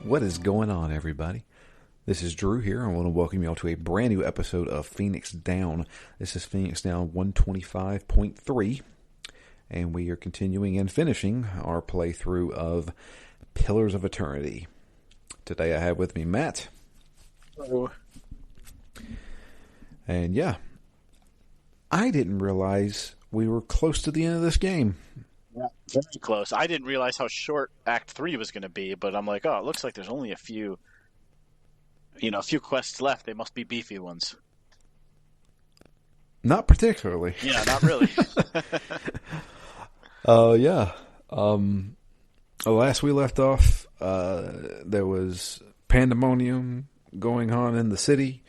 What is going on, everybody? This is Drew here. I want to welcome you all to a brand new episode of Phoenix Down. This is Phoenix Down 125.3, and we are continuing and finishing our playthrough of Pillars of Eternity. Today I have with me Matt. Hello. And yeah, I didn't realize we were close to the end of this game. Yeah, very close. I didn't realize how short Act 3 was going to be, but I'm like, oh, it looks like there's only a few quests left. They must be beefy ones. Not particularly. Yeah, not really. Yeah. Last we left off, there was pandemonium going on in the city.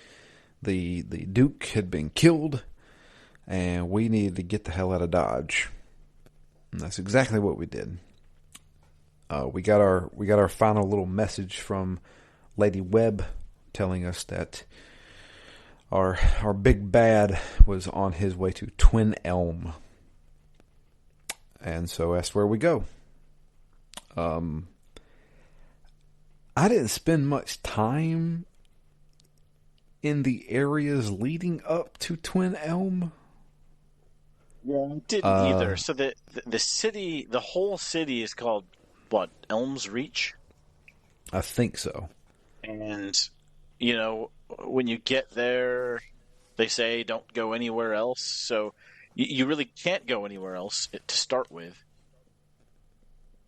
The Duke had been killed, and we needed to get the hell out of Dodge. And that's exactly what we did. We got our final little message from Lady Webb telling us that our big bad was on his way to Twin Elm. And so that's where we go. I didn't spend much time in the areas leading up to Twin Elm. Yeah, I didn't either. So the city, the whole city is called, what, Elm's Reach? I think so. And, when you get there, they say don't go anywhere else. So you really can't go anywhere else to start with.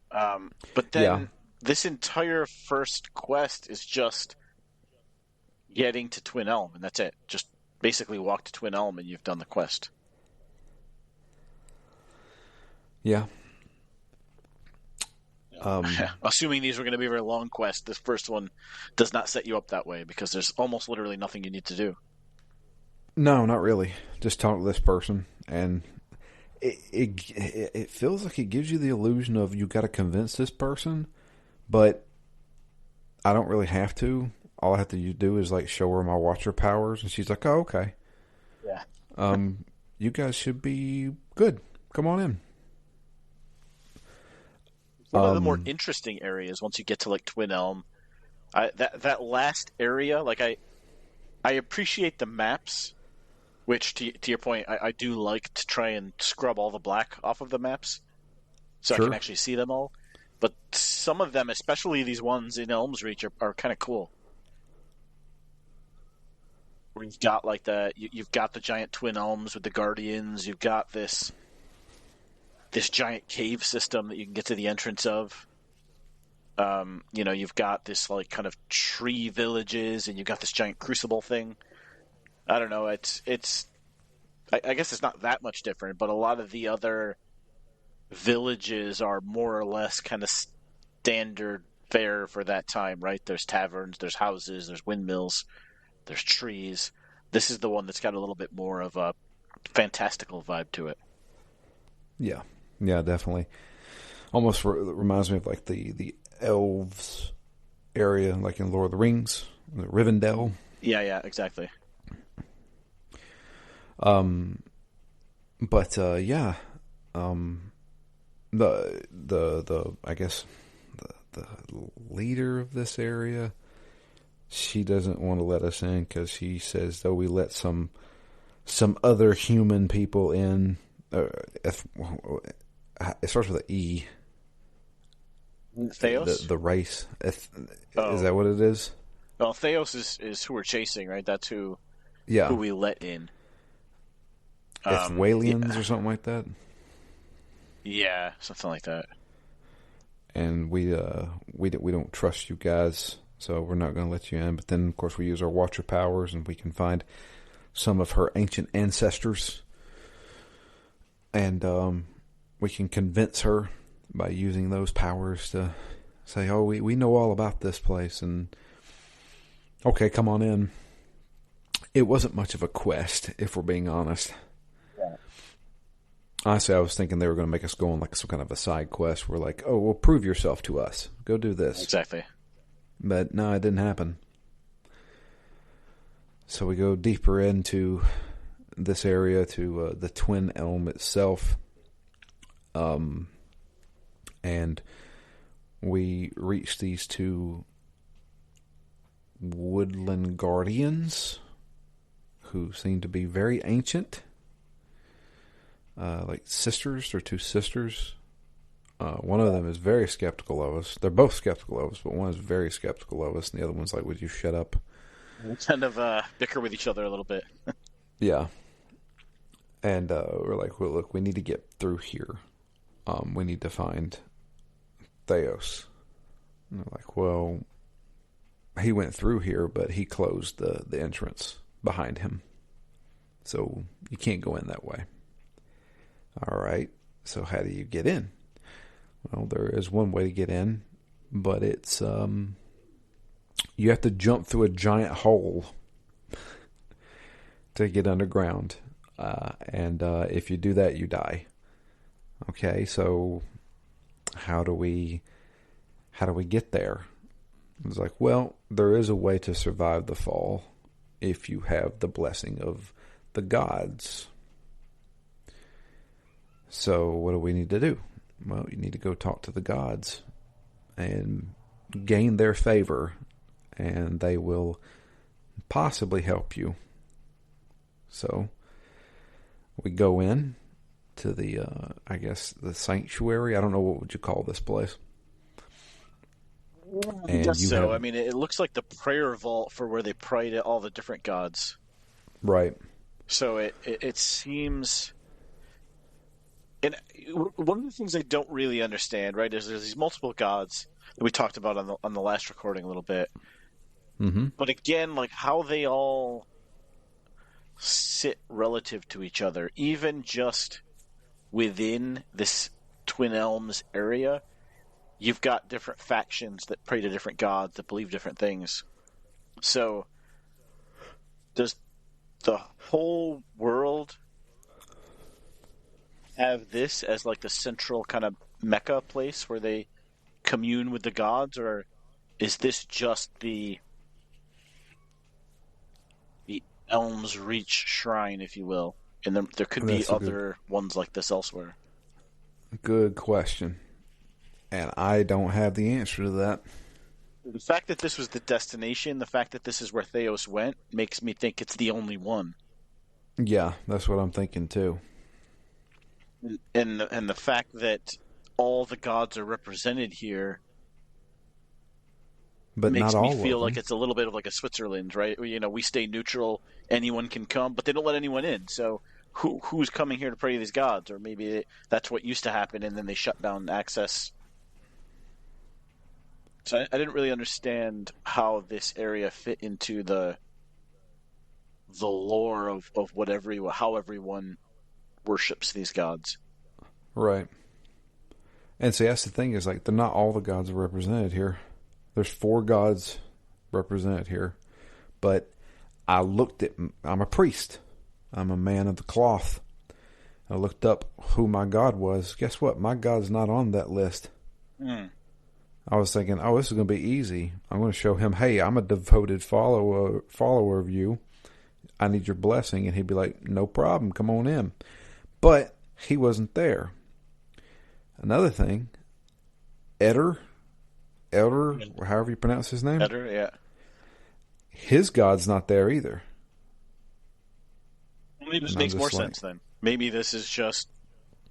But then this entire first quest is just getting to Twin Elm, and that's it. Just basically walk to Twin Elm and you've done the quest. Yeah. Assuming these were going to be very long quests, this first one does not set you up that way because there's almost literally nothing you need to do. No, not really. Just talk to this person, and it feels like it gives you the illusion of you got to convince this person, but I don't really have to. All I have to do is like show her my Watcher powers, and she's like, "Oh, okay. Yeah. You guys should be good. Come on in." One of the more interesting areas once you get to like Twin Elm, that last area, like I appreciate the maps, which to your point, I do like to try and scrub all the black off of the maps, so Sure. I can actually see them all. But some of them, especially these ones in Elm's Reach, are kind of cool. Where you've got like you've got the giant Twin Elms with the Guardians. You've got this giant cave system that you can get to the entrance of. You've got this like kind of tree villages, and you've got this giant crucible thing. I don't know. I guess it's not that much different, but a lot of the other villages are more or less kind of standard fare for that time, right? There's taverns, there's houses, there's windmills, there's trees. This is the one that's got a little bit more of a fantastical vibe to it. Yeah. Yeah, definitely. Almost reminds me of like the elves area, like in Lord of the Rings, the Rivendell. Yeah, exactly. The I guess the leader of this area, she doesn't want to let us in because she says though we let some other human people in. It starts with an E. Theos? The race. Is that what it is? Well, Theos is who we're chasing, right? That's who we let in. Walians or something like that? Yeah, something like that. And we don't trust you guys, so we're not going to let you in. But then, of course, we use our Watcher powers, and we can find some of her ancient ancestors. And we can convince her by using those powers to say, oh, we know all about this place, and okay, come on in. It wasn't much of a quest, if we're being honest. Yeah. Honestly, I was thinking they were going to make us go on like some kind of a side quest where like, oh, well, prove yourself to us. Go do this. Exactly. But no, it didn't happen. So we go deeper into this area to the Twin Elm itself. And we reach these two woodland guardians who seem to be very ancient. Like sisters, they're two sisters. One of them is very skeptical of us. They're both skeptical of us, but one is very skeptical of us, and the other one's like, would you shut up? We kind of bicker with each other a little bit. Yeah. And we're like, well, look, we need to get through here. We need to find Theos. And they're like, well, he went through here, but he closed the entrance behind him. So you can't go in that way. All right. So how do you get in? Well, there is one way to get in, but it's you have to jump through a giant hole to get underground. And if you do that, you die. Okay, so how do we get there? It's like, well, there is a way to survive the fall if you have the blessing of the gods. So what do we need to do? Well, you need to go talk to the gods and gain their favor, and they will possibly help you. So we go in to the, I guess, the sanctuary. I don't know, what would you call this place? And just so. I mean, it looks like the prayer vault for where they pray to all the different gods. Right. So it seems... And one of the things I don't really understand, right, is there's these multiple gods that we talked about on the last recording a little bit. Mm-hmm. But again, like how they all sit relative to each other, even just within this Twin Elms area, you've got different factions that pray to different gods that believe different things. So does the whole world have this as like the central kind of Mecca place where they commune with the gods, or is this just the Elms Reach shrine, if you will, and there could be other ones like this elsewhere? Good question, and I don't have the answer to that. The fact that this was the destination, the fact that this is where Theos went, makes me think it's the only one. Yeah, that's what I'm thinking too. And the fact that all the gods are represented here, but makes not all me feel of like them. it's a little bit of like a Switzerland, right? You know, we stay neutral, anyone can come, but they don't let anyone in. So who's coming here to pray to these gods? Or maybe that's what used to happen, and then they shut down access. So I didn't really understand how this area fit into the lore of how everyone worships these gods. Right. And see, that's the thing, is like, they're not all the gods are represented here. There's 4 gods represented here. But I'm a priest. I'm a man of the cloth. I looked up who my god was. Guess what? My god's not on that list. I was thinking, this is going to be easy. I'm going to show him, hey, I'm a devoted follower of you. I need your blessing. And he'd be like, no problem, come on in. But he wasn't there. Another thing, Elder, or however you pronounce his name. Elder, yeah. His god's not there either. Maybe this makes more sense then. Maybe this is just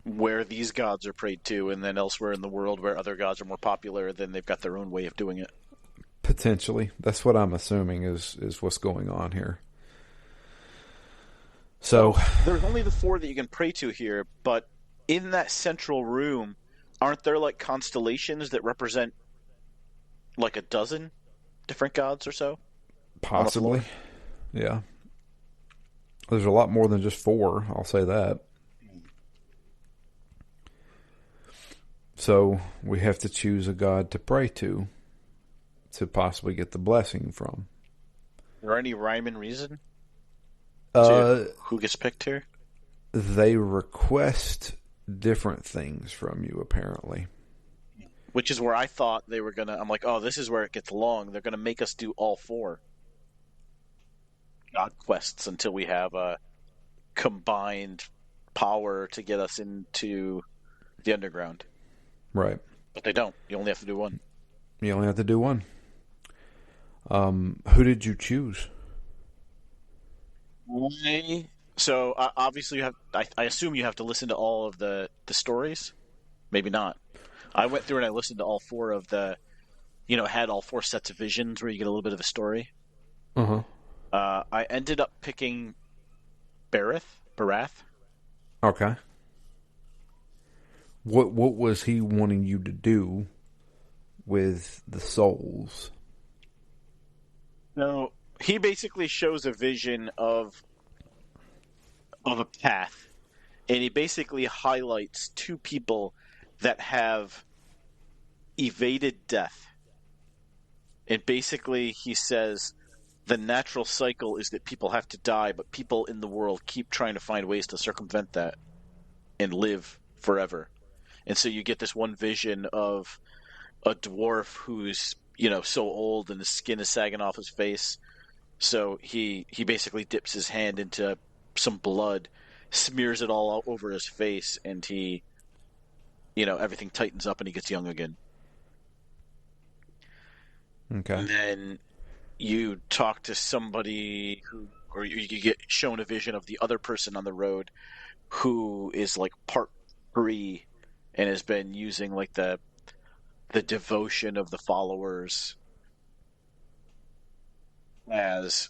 where these gods are prayed to, and then elsewhere in the world where other gods are more popular, then they've got their own way of doing it. Potentially. That's what I'm assuming is what's going on here. So there's only the 4 that you can pray to here, but in that central room, aren't there like constellations that represent like a dozen different gods or so? Possibly. Yeah. There's a lot more than just 4, I'll say that. So we have to choose a god to pray to possibly get the blessing from. Is there any rhyme and reason to who gets picked here? They request different things from you, apparently. Which is where I thought they were going to... I'm like, this is where it gets long. They're going to make us do all 4 god quests until we have a combined power to get us into the underground. Right. But they don't. You only have to do one. You only have to do one. Who did you choose? So obviously you have. I assume you have to listen to all of the stories. Maybe not. I went through and I listened to all four of the. Had all four sets of visions where you get a little bit of a story. Uh huh. I ended up picking Barath. Okay. What was he wanting you to do with the souls? So he basically shows a vision of a path, and he basically highlights two people that have evaded death. And basically, he says the natural cycle is that people have to die, but people in the world keep trying to find ways to circumvent that and live forever. And so you get this one vision of a dwarf who's so old and the skin is sagging off his face. So he basically dips his hand into some blood, smears it all over his face, and everything tightens up and he gets young again. Okay. And then you talk to somebody or you get shown a vision of the other person on the road who is like part free and has been using like the devotion of the followers as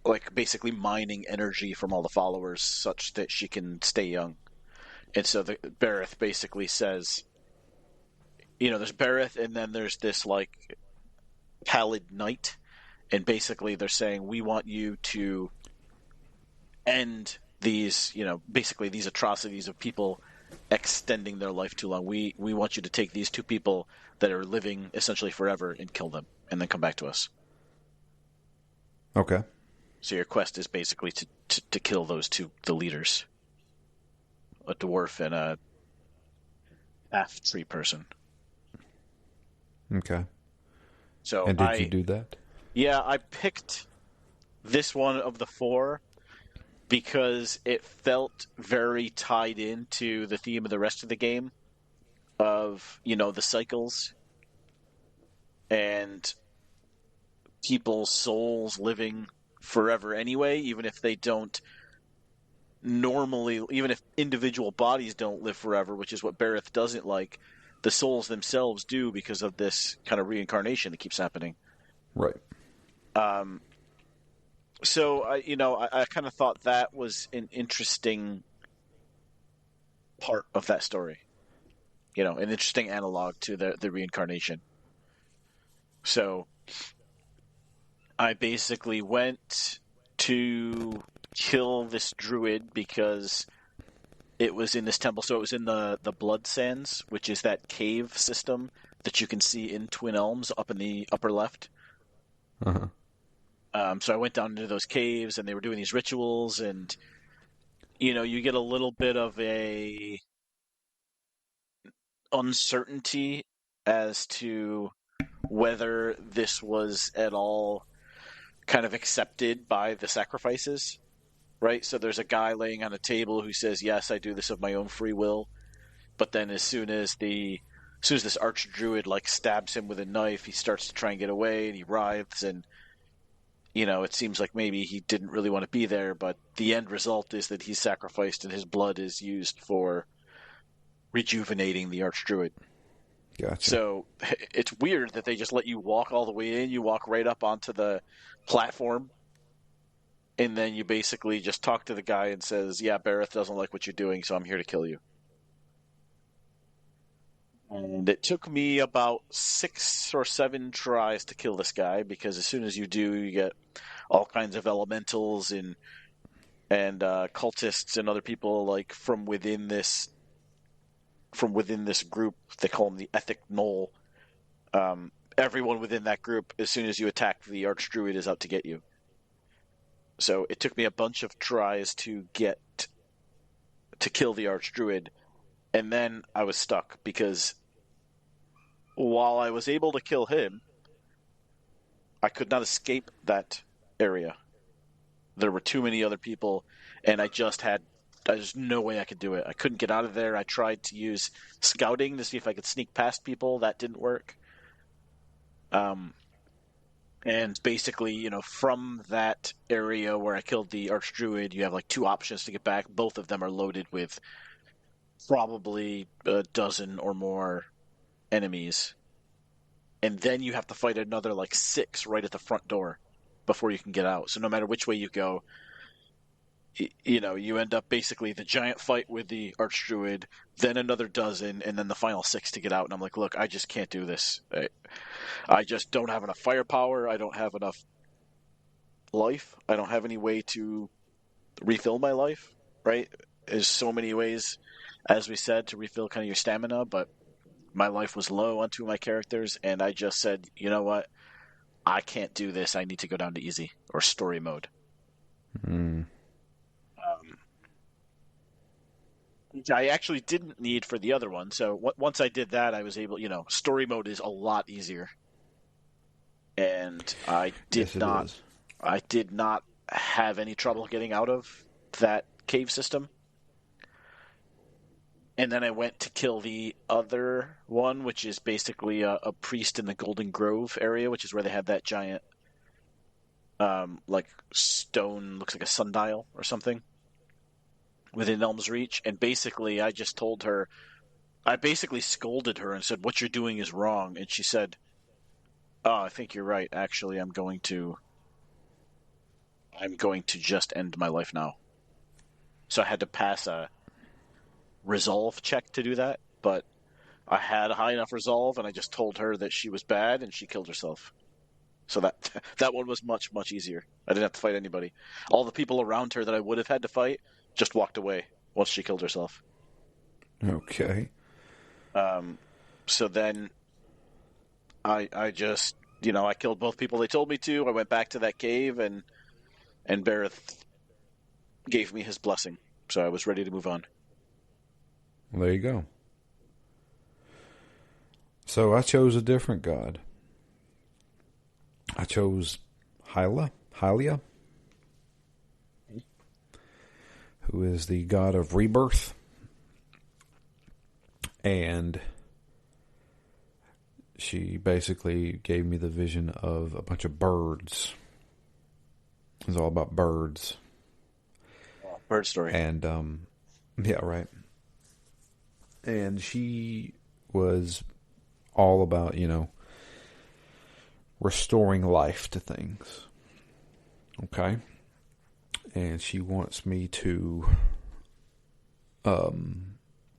like basically mining energy from all the followers such that she can stay young. And so the Bareth basically says, there's Bareth and then there's this like pallid knight, and basically they're saying we want you to end these, basically these atrocities of people extending their life too long. We want you to take these two people that are living essentially forever and kill them and then come back to us. Okay. So your quest is basically to kill those two, the leaders, a dwarf and a half tree person. Okay. So And did you do that? I picked this one of the four because it felt very tied into the theme of the rest of the game of, the cycles and people's souls living forever anyway, even if they don't normally, even if individual bodies don't live forever, which is what Bareth doesn't like, the souls themselves do because of this kind of reincarnation that keeps happening. Right. Um, so I kind of thought that was an interesting part of that story. An interesting analog to the reincarnation. So I basically went to kill this druid because it was in this temple. So it was in the Blood Sands, which is that cave system that you can see in Twin Elms up in the upper left. Uh huh. So I went down into those caves, and they were doing these rituals, and you get a little bit of a uncertainty as to whether this was at all kind of accepted by the sacrifices, right? So there's a guy laying on a table who says, "Yes, I do this of my own free will." But then as soon as this archdruid like stabs him with a knife, he starts to try and get away, and he writhes, and it seems like maybe he didn't really want to be there, but the end result is that he's sacrificed and his blood is used for rejuvenating the archdruid. Gotcha. So it's weird that they just let you walk all the way in. You walk right up onto the platform, and then you basically just talk to the guy and says, "Yeah, Bareth doesn't like what you're doing, so I'm here to kill you." And it took me about 6 or 7 tries to kill this guy because as soon as you do, you get all kinds of elementals and cultists and other people like from within this group. They call them the Ethic Knoll. Everyone within that group, as soon as you attack the Archdruid, is out to get you. So it took me a bunch of tries to get to kill the Archdruid, and then I was stuck because while I was able to kill him, I could not escape that area. There were too many other people, and there's no way I could do it. I couldn't get out of there. I tried to use scouting to see if I could sneak past people. That didn't work. Um, And basically, from that area where I killed the Archdruid, you have like two options to get back. Both of them are loaded with probably a dozen or more enemies. And then you have to fight another like six right at the front door before you can get out. So no matter which way you go, you end up basically the giant fight with the Archdruid, then another dozen, and then the final six to get out. And I'm like, look, I just can't do this. I just don't have enough firepower. I don't have enough life. I don't have any way to refill my life, right? There's so many ways, as we said, to refill kind of your stamina, but my life was low on two of my characters, and I just said, you know what? I can't do this. I need to go down to easy or story mode. Mm. Which I actually didn't need for the other one. So once I did that, I was able, story mode is a lot easier. And Yes, it is. I did not have any trouble getting out of that cave system. And then I went to kill the other one, which is basically a priest in the Golden Grove area, which is where they have that giant, like stone, looks like a sundial or something, within Elm's Reach. And basically, I just told her, I basically scolded her and said, "What you're doing is wrong." And she said, "Oh, I think you're right. Actually, I'm going to just end my life now." So I had to pass a resolve check to do that, but I had a high enough resolve, and I just told her that she was bad, and she killed herself. So that one was much, much easier. I didn't have to fight anybody. All the people around her that I would have had to fight just walked away once she killed herself. Okay. So then I just, I killed both people they told me to. I went back to that cave, and Bareth gave me his blessing. So I was ready to move on. Well, there you go. So I chose a different god. I chose Hylia, who is the god of rebirth. And she basically gave me the vision of a bunch of birds. It was all about birds. Bird story. And, yeah, right. And she was all about, restoring life to things. Okay? And she wants me to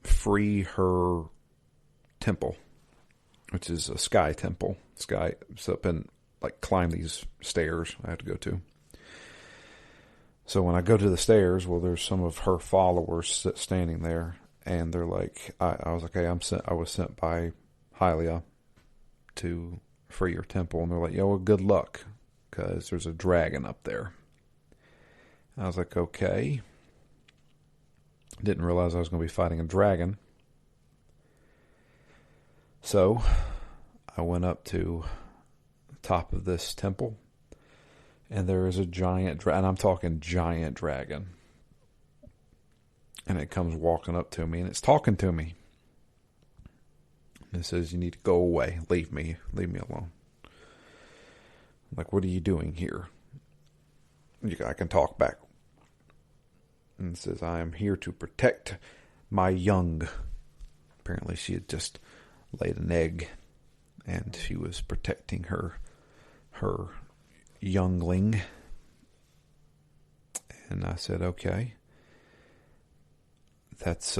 free her temple, which is a sky temple. Sky, it's up and climb these stairs I have to go to. So when I go to the stairs, well, there's some of her followers standing there, and they're like, I was like, hey, I was sent by Hylia to free your temple, and they're like, yo, well, good luck, because there's a dragon up there. I was like, okay. Didn't realize I was going to be fighting a dragon. So I went up to the top of this temple, and there is a giant dragon, and I'm talking giant dragon. And it comes walking up to me, and it's talking to me. And it says, you need to go away. Leave me alone. I'm like, what are you doing here? I can talk back. And it says, I am here to protect my young. Apparently she had just laid an egg, and she was protecting her youngling. And I said, okay. That's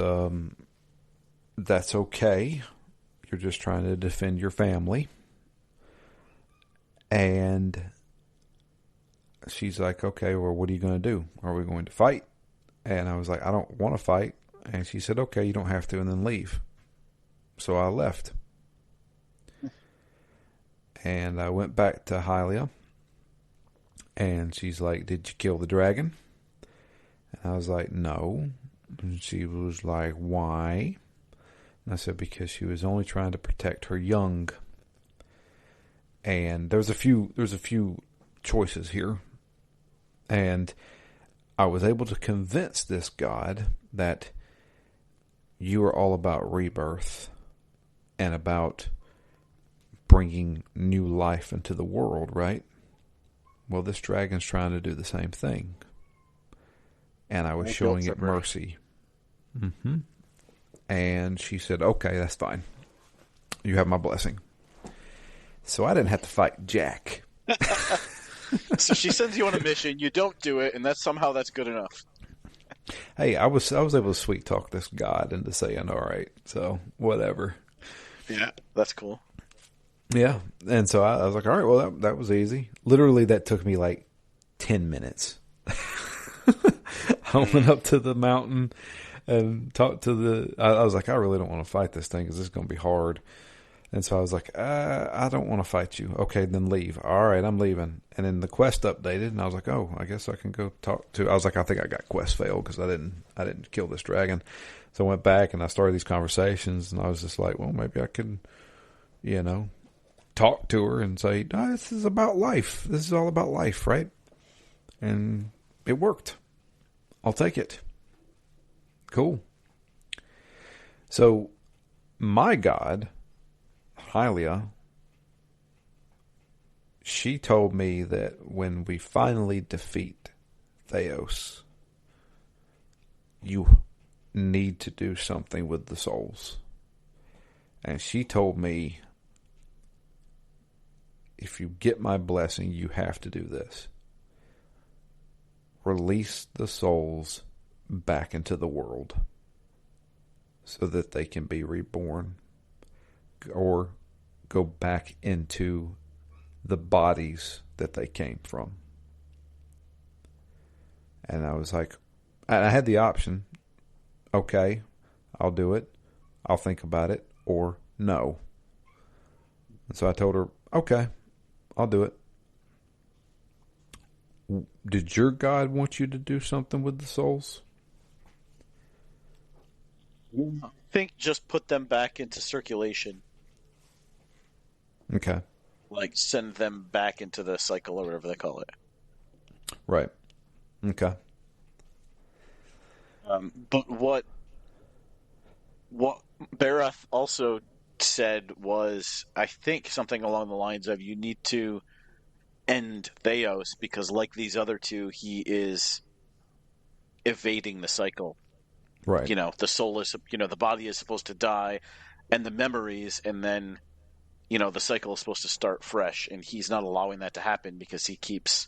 okay. You're just trying to defend your family. And she's like, okay, well, what are you going to do? Are we going to fight? And I was like, I don't want to fight. And she said, okay, you don't have to, and then leave. So I left. And I went back to Hylia. And she's like, did you kill the dragon? And I was like, no. And she was like, why? And I said, because she was only trying to protect her young. And there's a few choices here. And I was able to convince this god that you are all about rebirth and about bringing new life into the world, right? well, this dragon's trying to do the same thing. And I was No showing guilt it tripper. mercy. And she said, okay, that's fine. You have my blessing. So I didn't have to fight Jack. So she sends you on a mission, you don't do it, and that's good enough. Hey, I was able to sweet talk this god into saying, all right, so whatever. Yeah, that's cool. Yeah. And so I was like, all right, well, that was easy. Literally, that took me like 10 minutes. I went up to the mountain and talked to I was like, I really don't want to fight this thing because this is going to be hard. And so I was like, I don't want to fight you. Okay, then leave. All right, I'm leaving. And then the quest updated, and I was like, oh, I guess I can go talk to. I was like, I think I got quest failed because I didn't kill this dragon. So I went back and I started these conversations, and I was just like, well, maybe I could, talk to her and say, no, this is about life. This is all about life, right? And it worked. I'll take it. Cool. So my god, Hylia, she told me that when we finally defeat Theos, you need to do something with the souls. And she told me, if you get my blessing, you have to do this. Release the souls back into the world so that they can be reborn or go back into the bodies that they came from. And I was like, and I had the option, okay, I'll do it, I'll think about it, or no. And so I told her, okay, I'll do it. Did your God want you to do something with the souls? I think just put them back into circulation. Okay. Like send them back into the cycle or whatever they call it. Right. Okay. But what Barath also said was, I think, something along the lines of, you need to end Theos because, like these other two, he is evading the cycle. Right. The soul is, the body is supposed to die, and the memories, and then, the cycle is supposed to start fresh, and he's not allowing that to happen because he keeps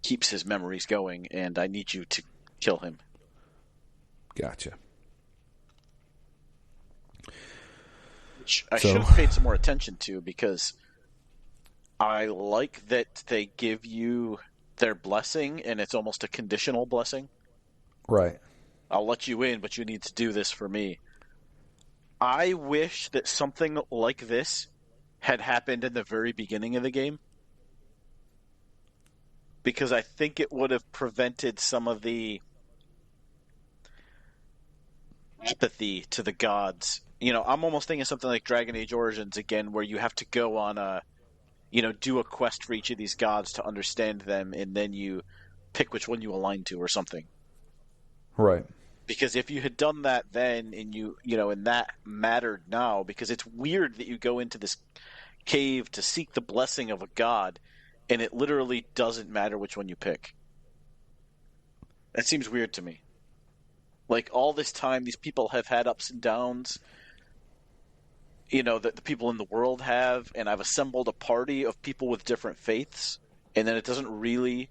his memories going, and I need you to kill him. Gotcha. Which I should have paid some more attention to, because I like that they give you their blessing, and it's almost a conditional blessing. Right. I'll let you in, but you need to do this for me. I wish that something like this had happened in the very beginning of the game, because I think it would have prevented some of the apathy to the gods. I'm almost thinking something like Dragon Age Origins again, where you have to go on do a quest for each of these gods to understand them, and then you pick which one you align to or something. Right. Because if you had done that then, and and that mattered now, because it's weird that you go into this cave to seek the blessing of a god, and it literally doesn't matter which one you pick. That seems weird to me. Like, all this time, these people have had ups and downs, that the people in the world have, and I've assembled a party of people with different faiths, and then it doesn't really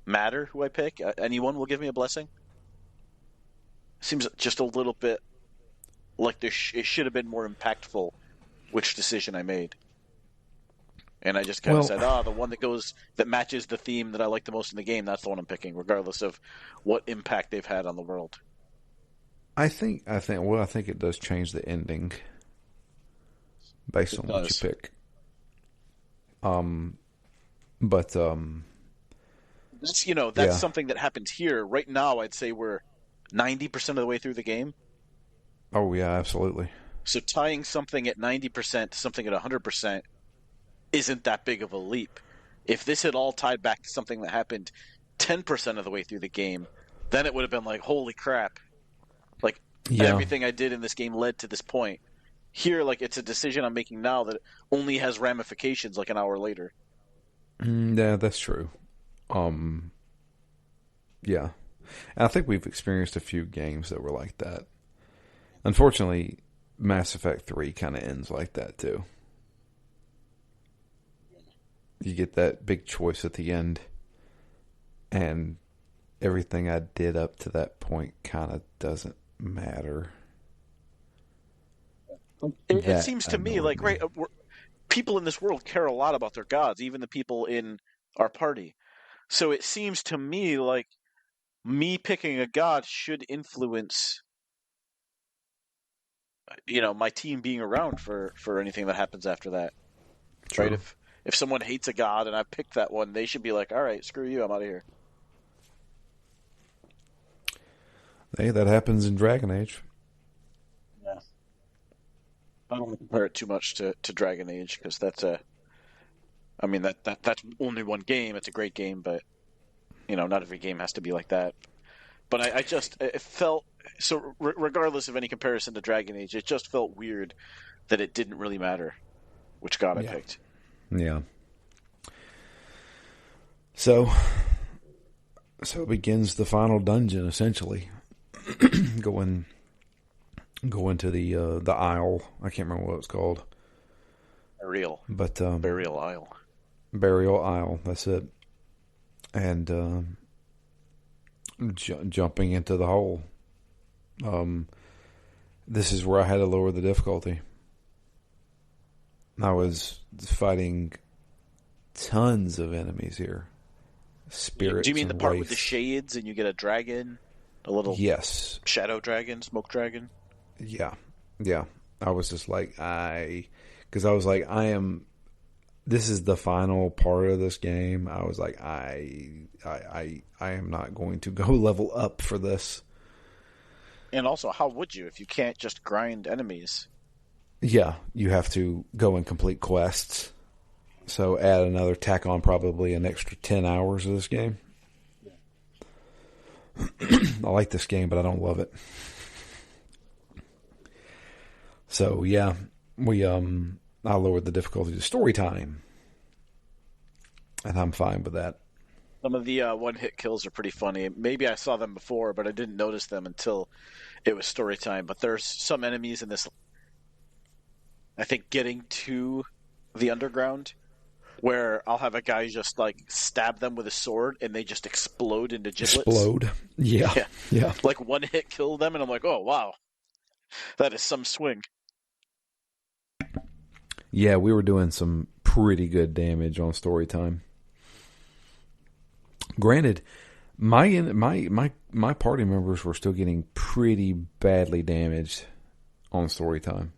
matter who I pick. Anyone will give me a blessing. Seems just a little bit like it should have been more impactful which decision I made. And I just kind of said, the one that matches the theme that I like the most in the game, that's the one I'm picking, regardless of what impact they've had on the world. I think it does change the ending based on what you pick. But that's something that happens here. Right now, I'd say we're 90% of the way through the game. Oh yeah, absolutely. So tying something at 90% to something at 100% isn't that big of a leap. If this had all tied back to something that happened 10% of the way through the game, then it would have been like, holy crap. Like, everything I did in this game led to this point. Here, like, it's a decision I'm making now that only has ramifications like an hour later. Yeah, that's true. Um, yeah, and I think we've experienced a few games that were like that. Unfortunately, Mass Effect 3 kind of ends like that too. You get that big choice at the end, and everything I did up to that point kind of doesn't matter. It That seems to me annoyed like, right, me. people in this world care a lot about their gods, even the people in our party. So it seems to me like me picking a god should influence, my team being around for anything that happens after that, right? True. If someone hates a god and I picked that one, they should be like, all right, screw you, I'm out of here. Hey, that happens in Dragon Age. Yeah. I don't want to compare it too much to Dragon Age because I mean that's only one game. It's a great game, but not every game has to be like that. But I just it felt so. Regardless of any comparison to Dragon Age, it just felt weird that it didn't really matter which god I Yeah. picked. Yeah. So, so begins the final dungeon essentially. going going to the Isle. I can't remember what it's called, Burial, but Burial Isle. Burial Isle. That's it. And jumping into the hole. Um, this is where I had to lower the difficulty. I was fighting tons of enemies here, Do you spirits mean the and part with the wraiths. shades and you get a dragon, a little Yes, shadow dragon, smoke dragon? yeah, yeah. I was just like because I was like, I am. This is the final part of this game. I was like, I am not going to go level up for this. And also, how would you if you can't just grind enemies? Yeah, you have to go and complete quests. So add another tack on probably an extra 10 hours of this game. I like this game, but I don't love it. So yeah, we I lowered the difficulty to story time, and I'm fine with that. Some of the one-hit kills are pretty funny. Maybe I saw them before, but I didn't notice them until it was story time. But there's some enemies in this, I think, getting to the underground where I'll have a guy just like stab them with a sword and they just explode into giblets. Explode. Yeah, Yeah. yeah, Like one hit kill them, and I'm like, oh, wow, that is some swing. yeah. We were doing some pretty good damage on story time. Granted, my party members were still getting pretty badly damaged on story time.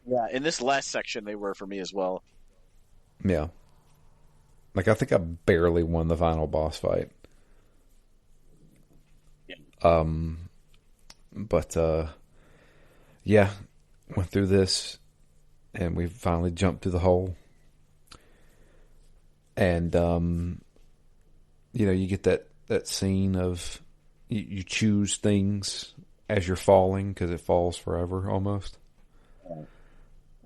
Yeah, in this last section, they were for me as well. Yeah, like I think I barely won the final boss fight. Yeah. But yeah, went through this, and we finally jumped through the hole. And you get that scene of you choose things as you're falling because it falls forever almost.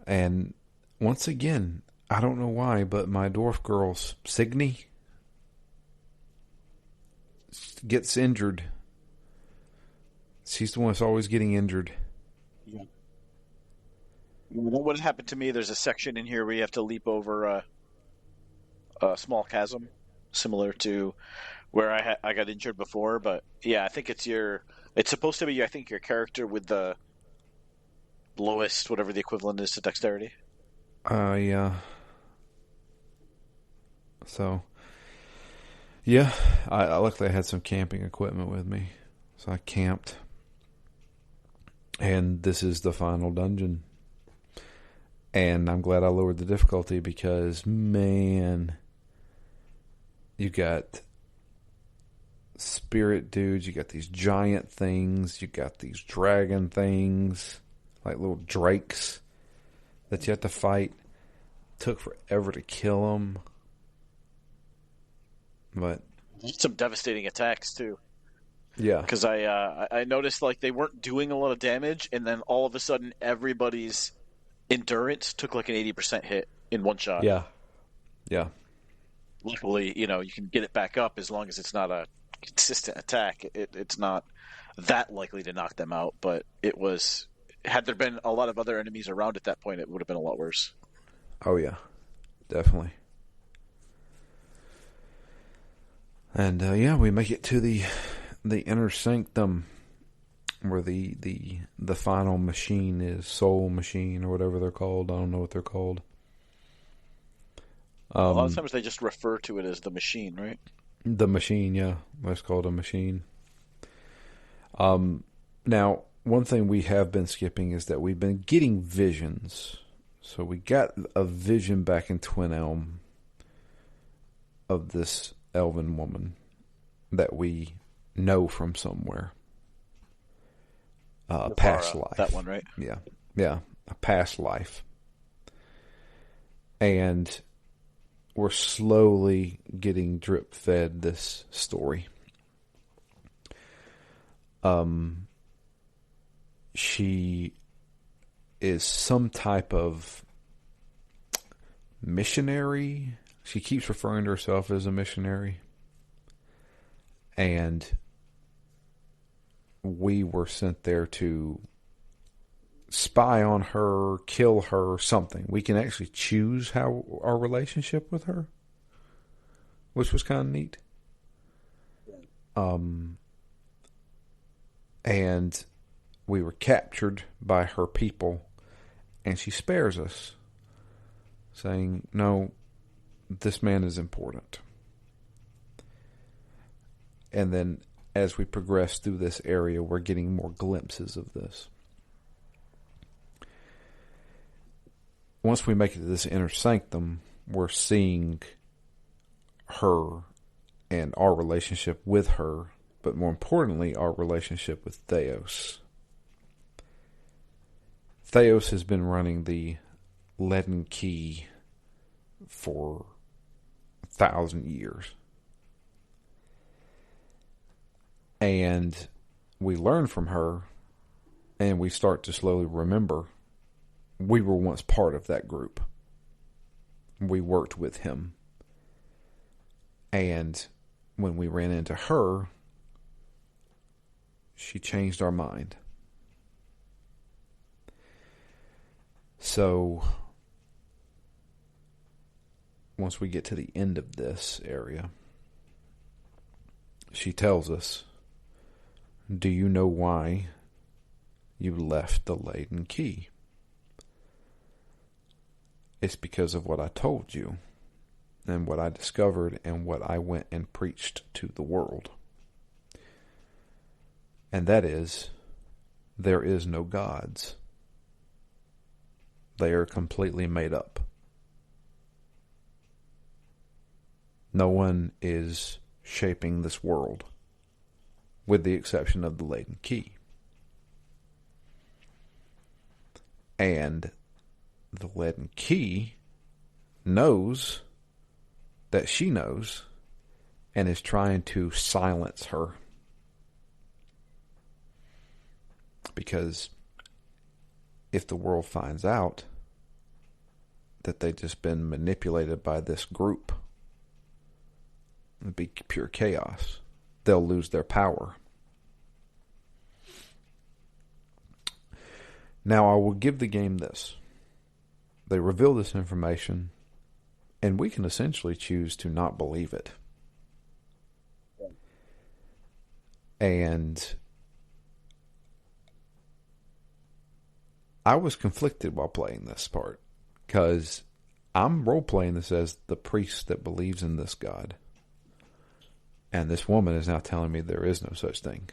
And once again, I don't know why, but my dwarf girl's Signy gets injured. She's the one that's always getting injured. Yeah. What happened to me? There's a section in here where you have to leap over a small chasm, similar to where I got injured before. But yeah, I think it's supposed to be, I think, your character with the lowest, whatever the equivalent is to dexterity. Yeah. So, yeah, I luckily I had some camping equipment with me, so I camped. And this is the final dungeon. And I'm glad I lowered the difficulty because, man, you got spirit dudes, you got these giant things, you got these dragon things, like little drakes that you have to fight. Took forever to kill them. But Some devastating attacks too, yeah, because I noticed like they weren't doing a lot of damage, and then all of a sudden everybody's endurance took like an 80% hit in one shot. yeah, yeah. luckily, you can get it back up as long as it's not a consistent attack. It's not that likely to knock them out, but it was. Had there been a lot of other enemies around at that point, it would have been a lot worse. Oh yeah, definitely. And yeah, we make it to the inner sanctum where the final machine is, soul machine or whatever they're called. I don't know what they're called. A lot of Um, times they just refer to it as the machine, right? the machine, yeah, that's called a machine. Now, one thing we have been skipping is that we've been getting visions. So we got a vision back in Twin Elm of this elven woman that we know from somewhere. Past That life. one, right? Yeah. Yeah. A past life. And we're slowly getting drip fed this story. She is some type of missionary. She keeps referring to herself as a missionary. And we were sent there to spy on her, kill her, something. We can actually choose how our relationship with her, which was kind of neat. And we were captured by her people, and she spares us, saying, "No, this man is important." And then as we progress through this area, we're getting more glimpses of this. Once we make it to this inner sanctum, we're seeing her and our relationship with her, but more importantly, our relationship with Theos. Theos has been running the leaden key for 1,000 years. And we learn from her, and we start to slowly remember we were once part of that group. We worked with him. And when we ran into her, she changed our mind. So, once we get to the end of this area, she tells us, "Do you know why you left the laden key?" It's because of what I told you, and what I discovered, and what I went and preached to the world. And that is, there is no gods. They are completely made up. No one is shaping this world, with the exception of the laden key. And the leaden key knows that she knows and is trying to silence her. Because if the world finds out that they've just been manipulated by this group, it'd be pure chaos. They'll lose their power. Now, I will give the game this. They reveal this information, and we can essentially choose to not believe it. And I was conflicted while playing this part, because I'm role-playing this as the priest that believes in this God. And this woman is now telling me there is no such thing.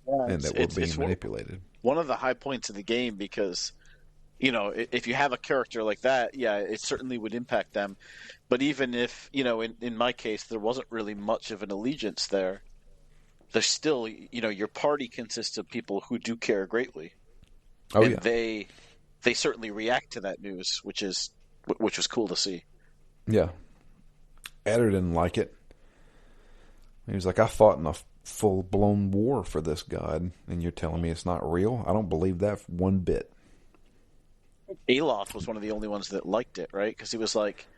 Yeah, And that we're being manipulated. One of the high points of the game because if you have a character like that, yeah, it certainly would impact them. But even if, in my case, there wasn't really much of an allegiance there, there's still, your party consists of people who do care greatly. Oh, And yeah. they certainly react to that news, which was cool to see. Yeah. Adder didn't like it. He was like, "I fought in a full-blown war for this God, and you're telling me it's not real? I don't believe that one bit." Aloth was one of the only ones that liked it, right? Because he was like,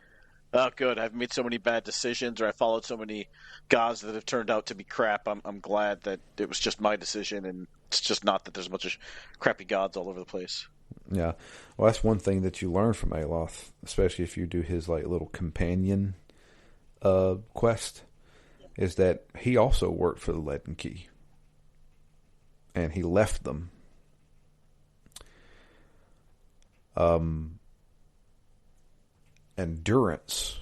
Oh, good. I've made so many bad decisions, or I followed so many gods that have turned out to be crap. I'm glad that it was just my decision, and it's just not that there's a bunch of crappy gods all over the place. Yeah. Well, that's one thing that you learn from Aloth, especially if you do his like little companion quest, is that he also worked for the Leaden Key, and he left them. And Durance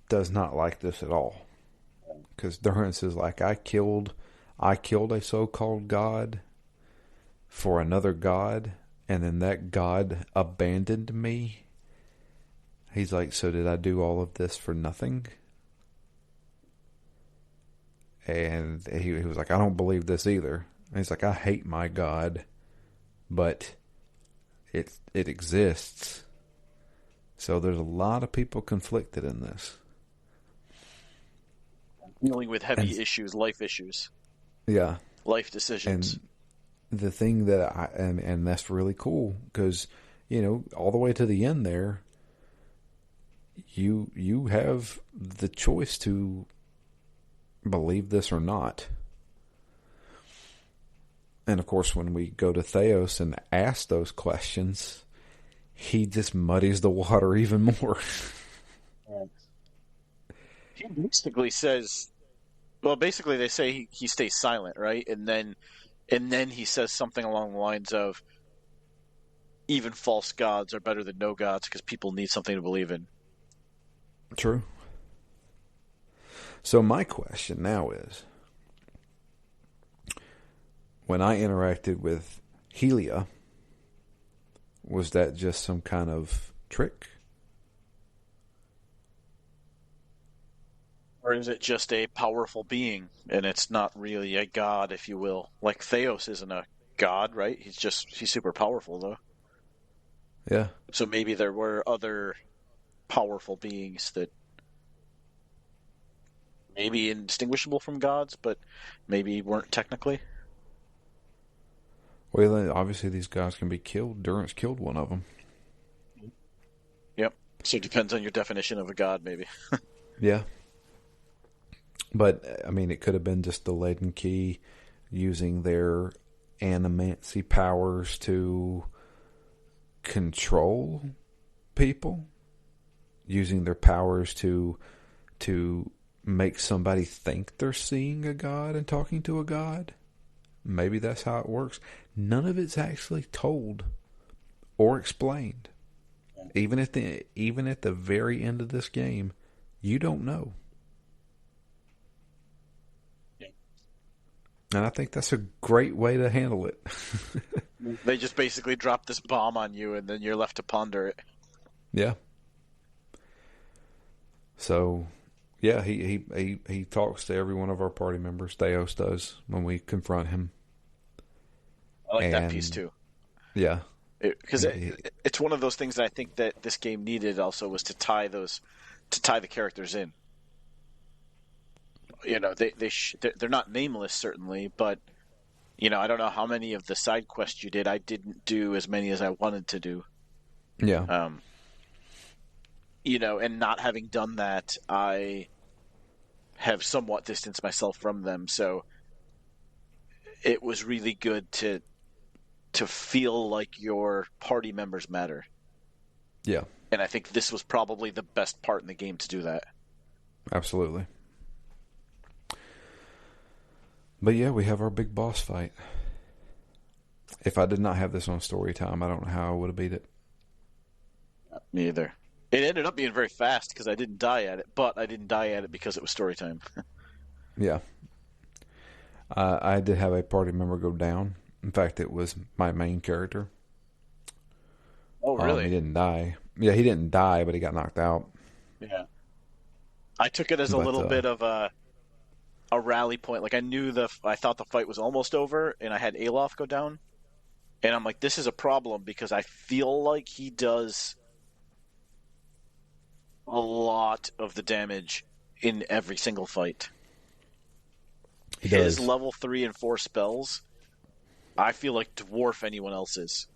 does not like this at all, because Durance is like, I killed a so-called god for another god, and then that god abandoned me. He's like, so did I do all of this for nothing? And he was like, I don't believe this either. And he's like, I hate my god, but it exists. So there's a lot of people conflicted in this. Dealing with heavy And issues, life issues, yeah, life decisions. and the thing that and that's really cool because all the way to the end there, you have the choice to believe this or not. And of course, when we go to Theos and ask those questions, he just muddies the water even more. He basically says, well, basically they say he stays silent, right? And then he says something along the lines of, even false gods are better than no gods because people need something to believe in. True. So my question now is, when I interacted with Helia, was that just some kind of trick? Or is it just a powerful being and it's not really a god, if you will? Like Theos isn't a god, right? He's super powerful though. Yeah. So maybe there were other powerful beings that maybe indistinguishable from gods, but maybe weren't technically. Well, then obviously these guys can be killed. Durance killed one of them. Yep. So it depends on your definition of a god, maybe. Yeah. But, I mean, it could have been just the Leaden Key using their animancy powers to control people, using their powers to make somebody think they're seeing a god and talking to a god. Maybe that's how it works. None of it's actually told or explained. Even at the very end of this game, you don't know. And I think that's a great way to handle it. They just basically drop this bomb on you and then you're left to ponder it. Yeah. So, yeah, he talks to every one of our party members. Theos does when we confront him. I like that piece too. Yeah. Because it's one of those things that I think that this game needed also was to tie the characters in. They're not nameless certainly, but I don't know how many of the side quests you did. I didn't do as many as I wanted to do. Yeah. And not having done that, I have somewhat distanced myself from them. So it was really good to feel like your party members matter. Yeah. And I think this was probably the best part in the game to do that. Absolutely. But yeah, we have our big boss fight. If I did not have this on story time, I don't know how I would have beat it. Me either. It ended up being very fast because I didn't die at it, but I didn't die at it because it was story time. Yeah. I did have a party member go down. In fact, it was my main character. Oh, really? He didn't die. Yeah, he didn't die, but he got knocked out. Yeah. I took it as a little bit of a rally point. Like I thought the fight was almost over, and I had Alof go down, and I'm like, this is a problem because I feel like he does a lot of the damage in every single fight. His level 3 and 4 spells, I feel like dwarf anyone else's.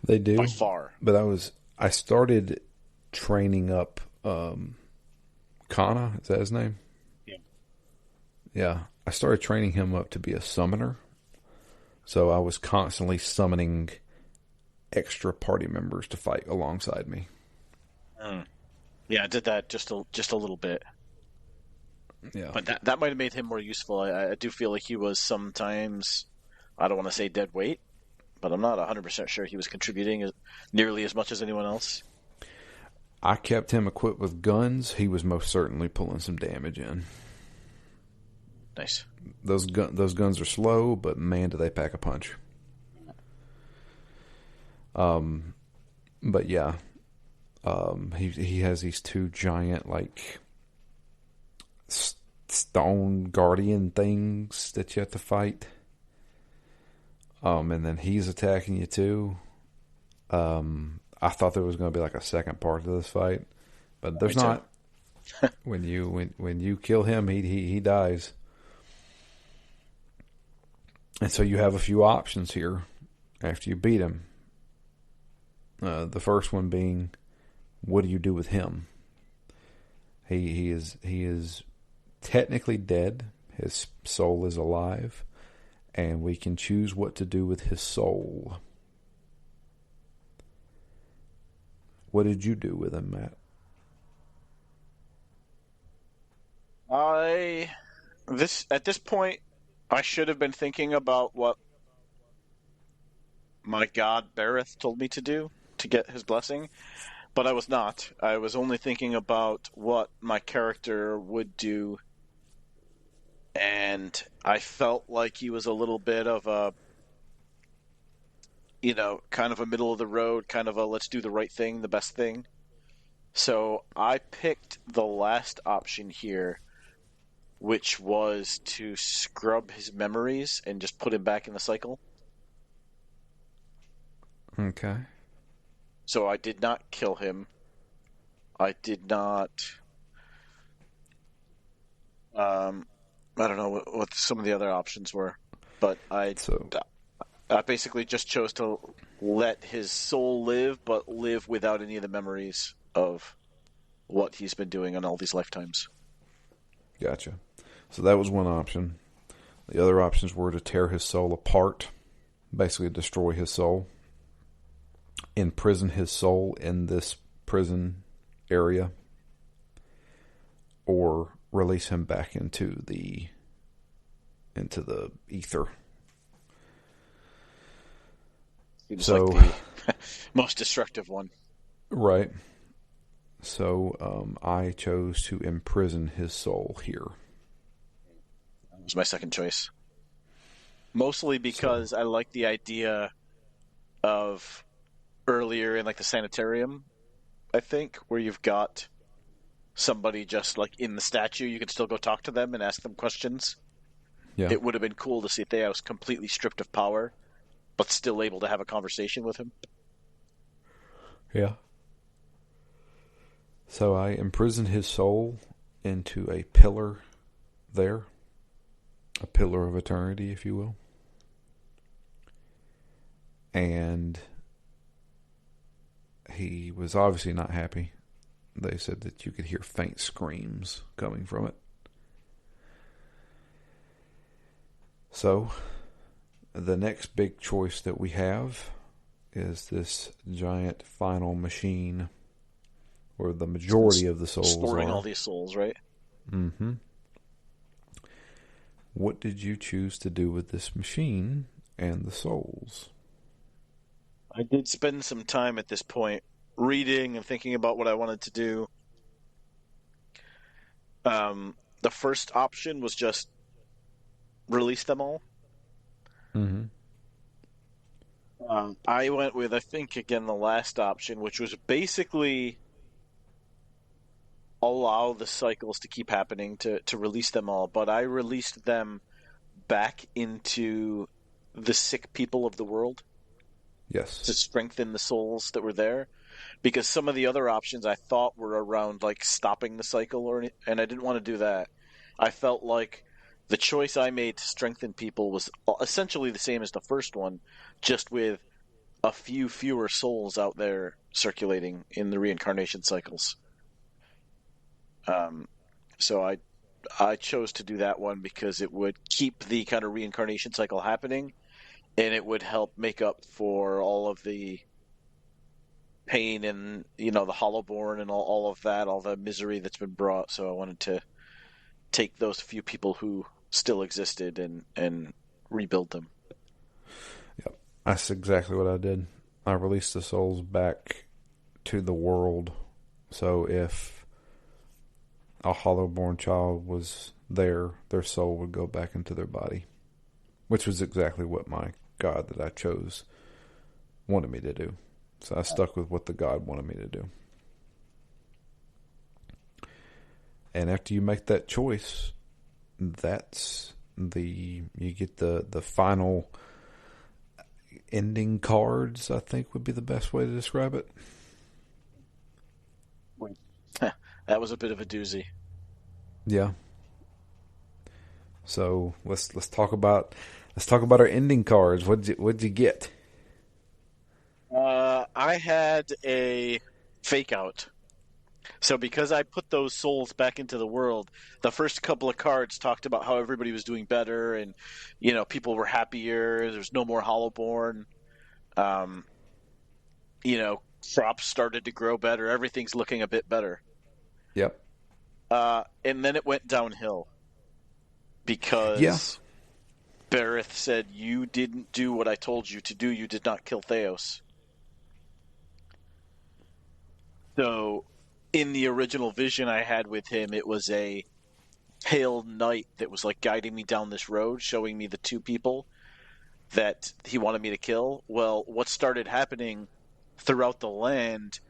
They do by far. But I started training up Kana. Is that his name? Yeah. Yeah. I started training him up to be a summoner. So I was constantly summoning extra party members to fight alongside me. Mm. Yeah, I did that just a little bit, Yeah. but that might have made him more useful. I do feel like he was sometimes, I don't want to say dead weight, but I'm not 100% sure he was contributing nearly as much as anyone else. I kept him equipped with guns. He was most certainly pulling some damage in. Nice. Those guns are slow, but man, do they pack a punch. But yeah, he has these two giant like stone guardian things that you have to fight. And then he's attacking you too. I thought there was going to be like a second part to this fight, but there's not. When you kill him, he dies. And so you have a few options here after you beat him. The first one being, what do you do with him? He is technically dead. His soul is alive, and we can choose what to do with his soul. What did you do with him, Matt? At this point, I should have been thinking about what my god Bareth told me to do to get his blessing, but I was not. I was only thinking about what my character would do, and I felt like he was a little bit of a, kind of a middle of the road, kind of a let's do the right thing, the best thing. So I picked the last option here, which was to scrub his memories and just put him back in the cycle. Okay. So I did not kill him. I did not. I don't know what some of the other options were, but I basically just chose to let his soul live, but live without any of the memories of what he's been doing in all these lifetimes. Gotcha. So that was one option. The other options were to tear his soul apart, basically destroy his soul, imprison his soul in this prison area, or release him back into the ether. Seems like the most destructive one. Right. So I chose to imprison his soul here. That was my second choice. Mostly because I like the idea of earlier in like the sanitarium, I think, where you've got somebody just like in the statue, you can still go talk to them and ask them questions. Yeah. It would have been cool to see Theos completely stripped of power, but still able to have a conversation with him. Yeah. So I imprisoned his soul into a pillar there. A pillar of eternity, if you will. And he was obviously not happy. They said that you could hear faint screams coming from it. So, the next big choice that we have is this giant final machine where the majority of the souls storing are. all these souls, right? Mm-hmm. What did you choose to do with this machine and the souls? I did spend some time at this point reading and thinking about what I wanted to do. The first option was just release them all. Mm-hmm. I went with, I think, again, the last option, which was basically allow the cycles to keep happening to release them all, but I released them back into the sick people of the world. Yes. To strengthen the souls that were there, because some of the other options I thought were around like stopping the cycle, and I didn't want to do that. I felt like the choice I made to strengthen people was essentially the same as the first one, just with a few fewer souls out there circulating in the reincarnation cycles. Um, so I chose to do that one because it would keep the kind of reincarnation cycle happening, and it would help make up for all of the pain and the hollowborn and all of that, all the misery that's been brought. So I wanted to take those few people who still existed and rebuild them. Yep. That's exactly what I did. I released the souls back to the world. So if a hollowborn child was there, their soul would go back into their body, which was exactly what my God that I chose wanted me to do. So I stuck with what the God wanted me to do. And after you make that choice, that's you get the final ending cards, I think would be the best way to describe it. That was a bit of a doozy. Yeah. So let's talk about our ending cards. What'd you get? I had a fake out. So because I put those souls back into the world, the first couple of cards talked about how everybody was doing better and people were happier, there's no more hollowborn. Um, crops started to grow better, everything's looking a bit better. Yep. And then it went downhill Yeah. because Bareth said, "You didn't do what I told you to do. You did not kill Theos." So, in the original vision I had with him, it was a pale knight that was like guiding me down this road, showing me the two people that he wanted me to kill. Well, what started happening throughout the land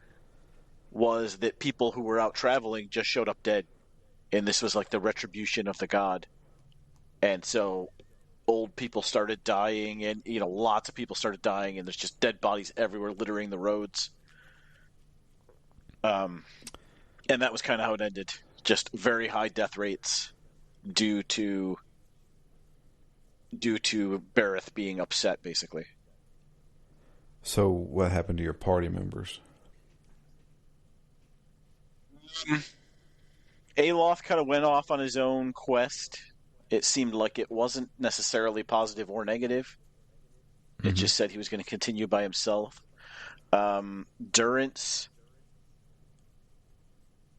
was that people who were out traveling just showed up dead. And this was like the retribution of the god. And so old people started dying, and lots of people started dying, and there's just dead bodies everywhere littering the roads. Um, and that was kind of how it ended. Just very high death rates due to Bareth being upset, basically. So what happened to your party members? Aloth kind of went off on his own quest. It seemed like it wasn't necessarily positive or negative. It Mm-hmm. just said he was going to continue by himself. Durance,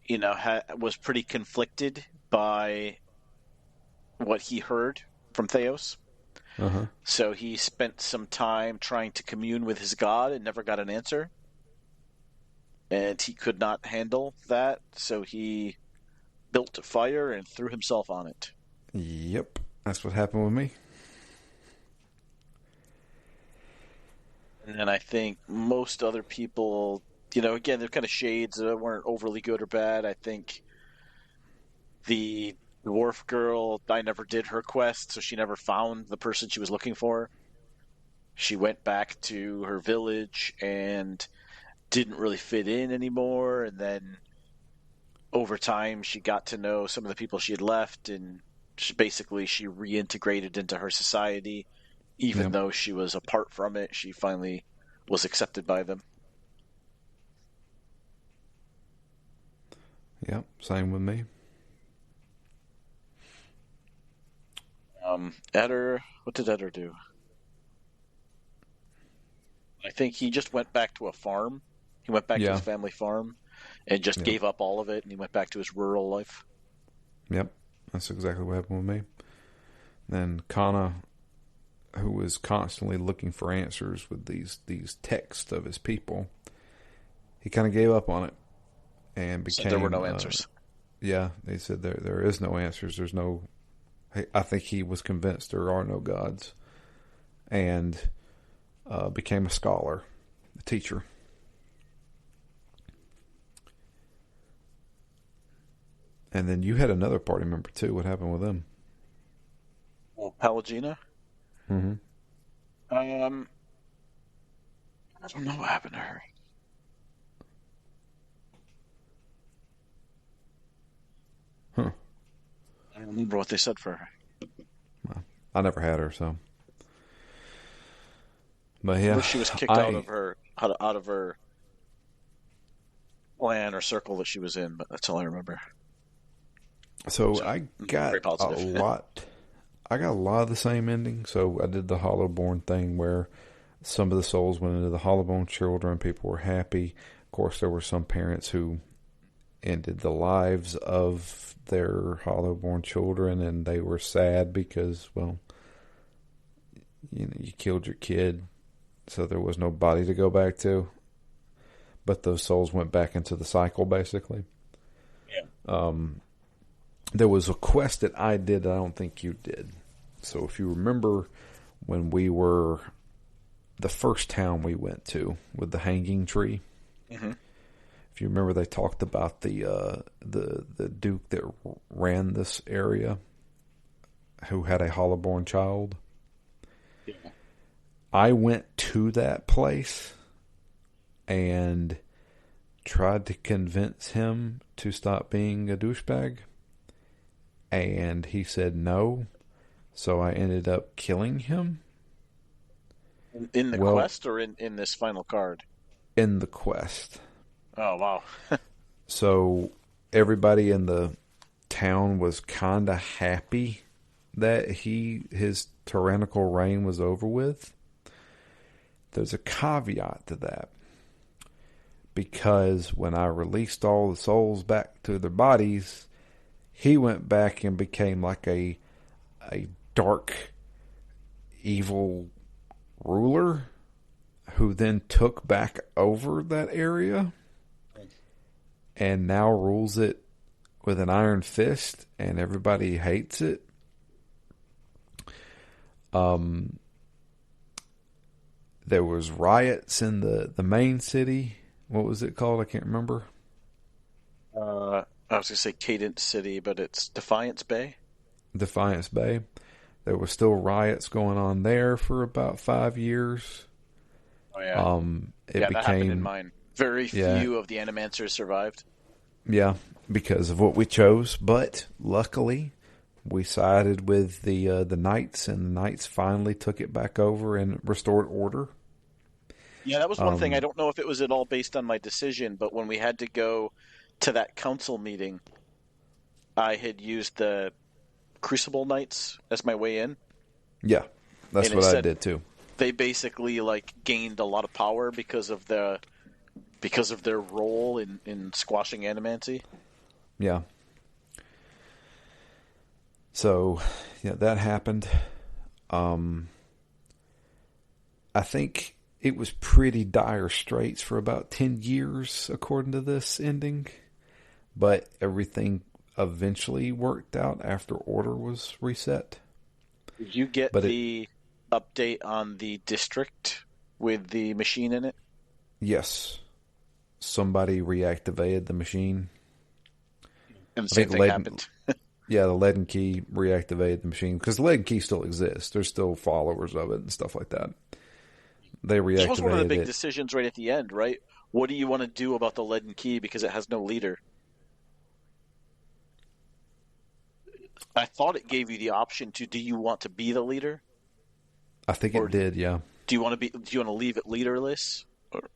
was pretty conflicted by what he heard from Theos. Uh-huh. So he spent some time trying to commune with his god and never got an answer. And he could not handle that, so he built a fire and threw himself on it. Yep. That's what happened with me. And then I think most other people, again, they're kind of shades that weren't overly good or bad. I think the dwarf girl, I never did her quest, so she never found the person she was looking for. She went back to her village and didn't really fit in anymore. And then over time, she got to know some of the people she had left, and she reintegrated into her society. Even Yep. though she was apart from it, she finally was accepted by them. Yep. Same with me. Eder, what did Eder do? I think he just went back to a farm. He went back to his Yeah. family farm and just Yep. gave up all of it, and he went back to his rural life. Yep. That's exactly what happened with me. Then Kana, who was constantly looking for answers with these texts of his people, he kind of gave up on it and So there were became no answers. yeah, they said there is no answers. There's no. I think he was convinced there are no gods, and became a scholar, a teacher. And then you had another party member too. What happened with them? Well, Palagina? Mm-hmm. Um, I don't know what happened to her. Huh. I don't remember what they said for her. Well, I never had her, so. But Where yeah, she was kicked I out of her clan or circle that she was in, but that's all I remember. so So I very got a positive. lot. I got a lot of the same ending. So I did the Hollowborn thing where some of the souls went into the Hollowborn children. People were happy. Of course, there were some parents who ended the lives of their Hollowborn children, and they were sad because, well, you killed your kid, so there was no body to go back to. But those souls went back into the cycle, basically. Yeah. There was a quest that I did that I don't think you did. So if you remember when we were the first town we went to with the hanging tree, Mm-hmm. if you remember, they talked about the duke that ran this area, who had a Hollowborn child. Yeah. I went to that place and tried to convince him to stop being a douchebag, and he said no. So I ended up killing him. In the Well, quest or in this final card? in the quest. Oh wow. So everybody in the town was kind of happy that his tyrannical reign was over with. There's a caveat to that, because when I released all the souls back to their bodies, he went back and became like a dark, evil ruler who then took back over that area and now rules it with an iron fist, and everybody hates it. There was riots in the main city. What was it called? I can't remember. I was gonna say Cadence City, but it's Defiance Bay. Defiance Bay. There was still riots going on there for about 5 years. Oh yeah. It Yeah, that happened in became, mine. Very yeah, few of the Animancers survived. yeah, because of what we chose. But luckily, we sided with the knights, and the knights finally took it back over and restored order. Yeah, that was one thing. I Um, don't know if it was at all based on my decision, but when we had to go to that council meeting, I had used the Crucible Knights as my way in, yeah, that's and it what I said did too. they basically like gained a lot of power because of their role in squashing animancy. Yeah. So, yeah, that happened. Um, I think it was pretty dire straits for about 10 years, according to this ending. But everything eventually worked out after order was reset. Did you get But it, the update on the district with the machine in it? yes, somebody reactivated the machine. And the I same think thing happened. the lead and key reactivated the machine because the lead and key still exists. There's still followers of it and stuff like that. They Which was one of the reactivated big it. decisions right at the end, right? What do you want to do about the leaden key because it has no leader? I thought it gave you the option to do you want to be the leader I think or it did, yeah. do you want to leave it leaderless? Or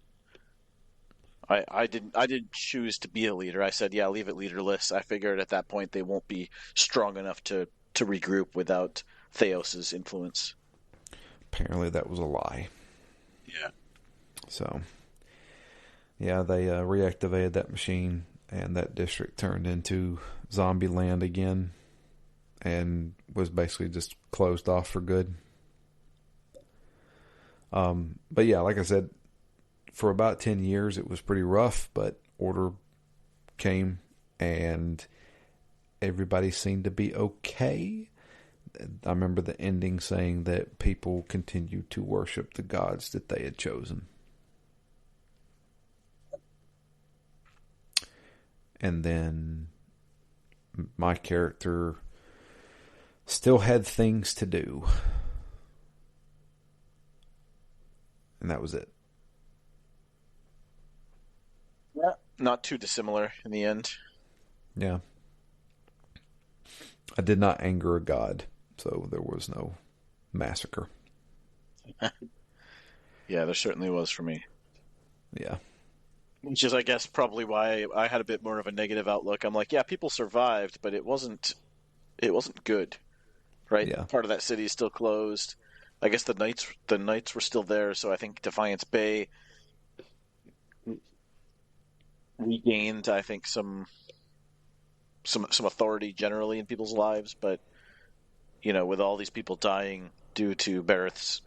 I didn't choose to be a leader. I said, yeah, leave it leaderless. I figured at that point they won't be strong enough to regroup without Theos's influence. Apparently that was a lie. Yeah. So, yeah, they reactivated that machine, and that district turned into zombie land again and was basically just closed off for good. But yeah, like I said, for about 10 years it was pretty rough, but order came and everybody seemed to be okay. I remember the ending saying that people continued to worship the gods that they had chosen. And then my character still had things to do. And that was it. Yeah. Not too dissimilar in the end. Yeah. I did not anger a god, so there was no massacre. Yeah, there certainly was for me. Yeah, Which is, I guess, probably why I had a bit more of a negative outlook. I'm like, yeah, people survived, but it wasn't good, right? yeah, Part of that city is still closed. I guess the knights were still there, so I think Defiance Bay regained, I think, some authority generally in people's lives. But with all these people dying due to Barrett's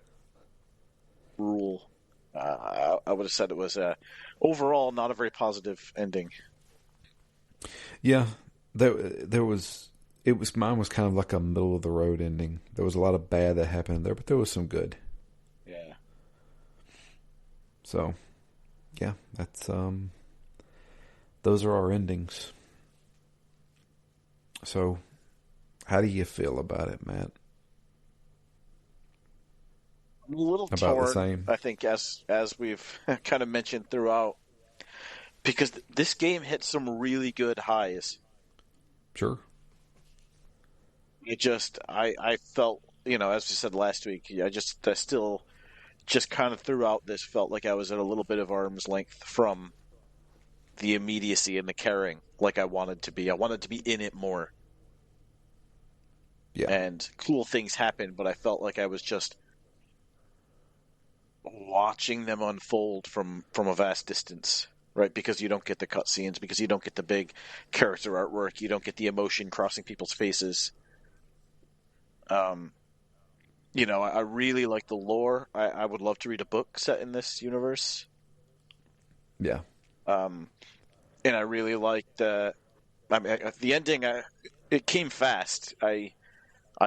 rule, I would have said it was overall not a very positive ending. yeah. There was it was mine was kind of like a middle of the road ending. There was a lot of bad that happened there, but there was some good. Yeah. So yeah, that's those are our endings. So how do you feel about it, Matt? I'm a little About the torn, same? I think, as we've kind of mentioned throughout, because this game hit some really good highs. Sure. I felt, as we said last week, I still just kind of throughout this felt like I was at a little bit of arm's length from the immediacy and the caring, like I wanted to be. I wanted to be in it more, Yeah. and cool things happened, but I felt like I was just watching them unfold from a vast distance. Right, because you don't get the cutscenes, because you don't get the big character artwork, you don't get the emotion crossing people's faces. Um, I really like the lore. I would love to read a book set in this universe. Yeah. Um, and I really liked the ending. It came fast. I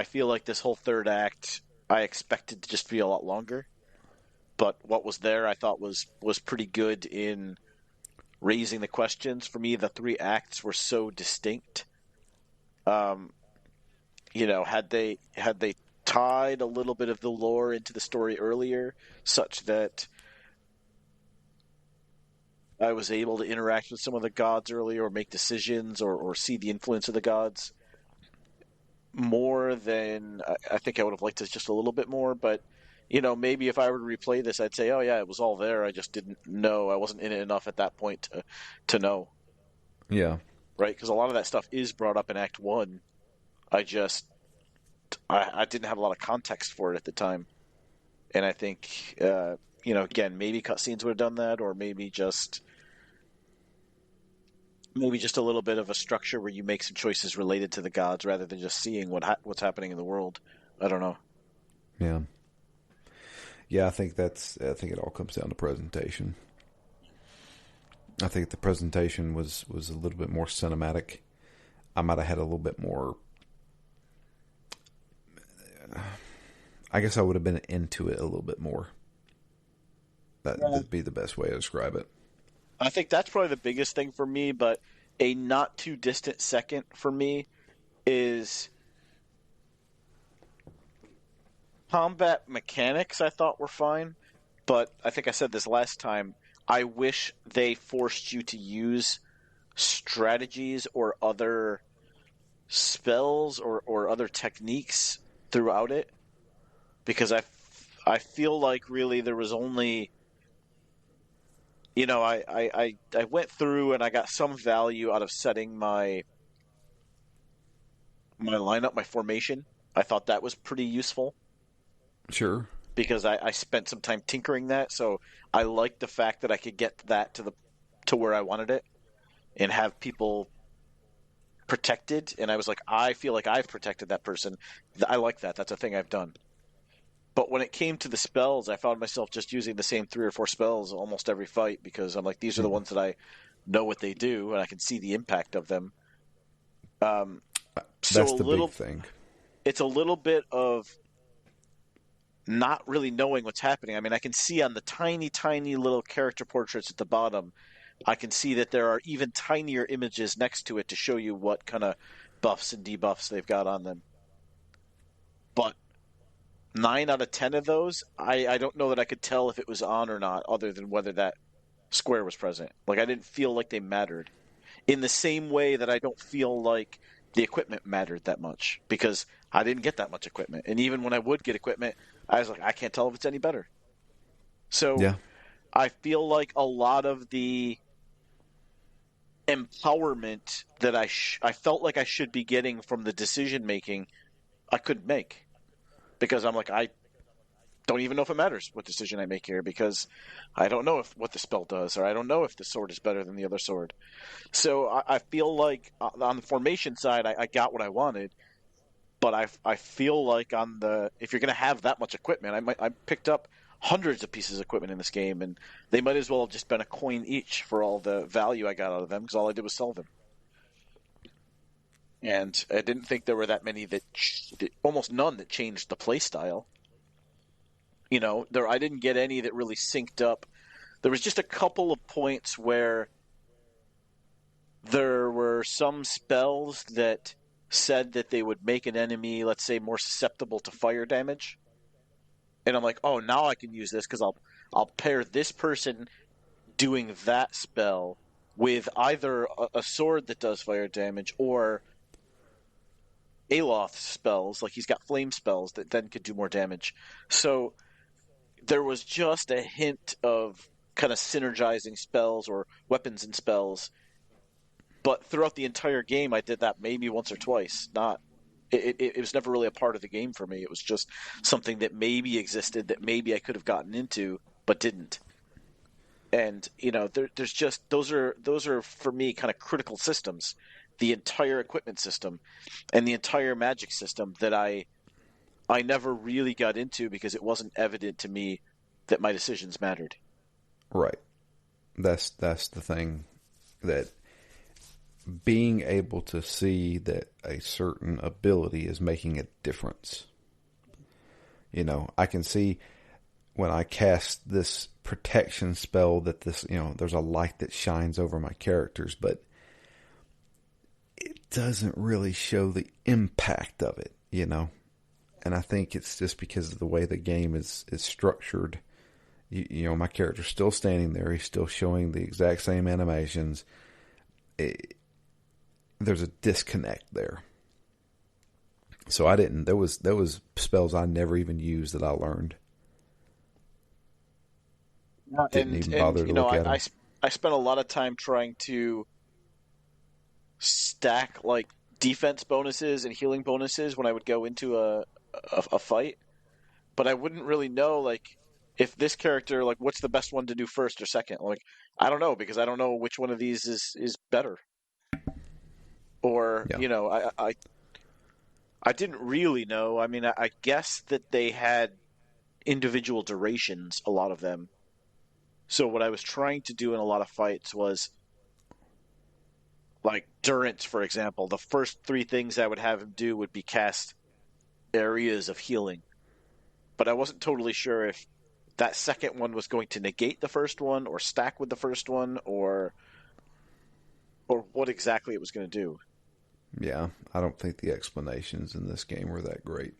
feel like this whole third act I expected to just be a lot longer, but what was there I thought was pretty good in raising the questions. For me, the three acts were so distinct. Um, had they tied a little bit of the lore into the story earlier, such that I was able to interact with some of the gods earlier, or make decisions, or see the influence of the gods more than I think I would have liked it just a little bit more. But maybe if I were to replay this, I'd say, oh yeah, it was all there. I just didn't know. I wasn't in it enough at that point to know, Yeah. right? Because a lot of that stuff is brought up in Act One. I just I didn't have a lot of context for it at the time, and I think again, maybe cutscenes would have done that, or maybe just a little bit of a structure where you make some choices related to the gods rather than just seeing what's happening in the world. I don't know. Yeah. Yeah, I think it all comes down to presentation. I think the presentation was a little bit more cinematic. I might have had a little bit more. I guess I would have been into it a little bit more. Yeah. That'd be the best way to describe it. I think that's probably the biggest thing for me, but a not too distant second for me is combat mechanics. I thought were fine, but I think I said this last time. I wish they forced you to use strategies or other spells or other techniques throughout it, because I feel like really there was only I went through and I got some value out of setting my lineup, my formation. I thought that was pretty useful Sure. because I spent some time tinkering that. So I liked the fact that I could get that to where I wanted it and have people protected. And I was like, I feel like I've protected that person. I like that. That's a thing I've done. But when it came to the spells, I found myself just using the same three or four spells almost every fight because I'm like, these are the ones that I know what they do and I can see the impact of them. Um, so That's a the big little, thing. it's a little bit of not really knowing what's happening. I mean, I can see on the tiny, tiny little character portraits at the bottom, I can see that there are even tinier images next to it to show you what kind of buffs and debuffs they've got on them. But 9 out of 10 of those, I don't know that I could tell if it was on or not, other than whether that square was present. Like I didn't feel like they mattered. In the same way that I don't feel like the equipment mattered that much because I didn't get that much equipment. And even when I would get equipment, I was like, I can't tell if it's any better. So Yeah. I feel like a lot of the empowerment that I felt like I should be getting from the decision making, I couldn't make because I'm like, I don't even know if it matters what decision I make here because I don't know if what the spell does, or I don't know if the sword is better than the other sword. So I feel like on the formation side, I got what I wanted, but I feel like on the if you're going to have that much equipment, I picked up hundreds of pieces of equipment in this game, and they might as well have just been a coin each for all the value I got out of them because all I did was sell them. And I didn't think there were that many almost none that changed the play style. There I didn't get any that really synced up. There was just a couple of points where there were some spells that said that they would make an enemy, let's say, more susceptible to fire damage. And I'm like, oh, now I can use this because I'll pair this person doing that spell with either a sword that does fire damage or Aloth spells, like he's got flame spells that then could do more damage. So there was just a hint of kind of synergizing spells or weapons and spells. But throughout the entire game, I did that maybe once or twice. Not it was never really a part of the game for me. It was just something that maybe existed that maybe I could have gotten into but didn't. And there's just those are for me kind of critical systems, the entire equipment system and the entire magic system that I never really got into because it wasn't evident to me that my decisions mattered. Right. That's the thing, that being able to see that a certain ability is making a difference. I can see when I cast this protection spell that there's a light that shines over my characters, but it doesn't really show the impact of it. And I think it's just because of the way the game is structured. My character's still standing there. He's still showing the exact same animations. There's a disconnect there. So I didn't. There was spells I never even used that I learned. Didn't And even and bother to look at them. I spent a lot of time trying to stack like defense bonuses and healing bonuses when I would go into a fight, but I wouldn't really know like if this character like what's the best one to do first or second. Like I don't know because I don't know which one of these is better. Or Yeah. I didn't really know. I mean, I guess that they had individual durations, a lot of them. So what I was trying to do in a lot of fights was like Durance, for example. The first three things I would have him do would be cast areas of healing, but I wasn't totally sure if that second one was going to negate the first one or stack with the first one or what exactly it was going to do. Yeah. I don't think the explanations in this game were that great.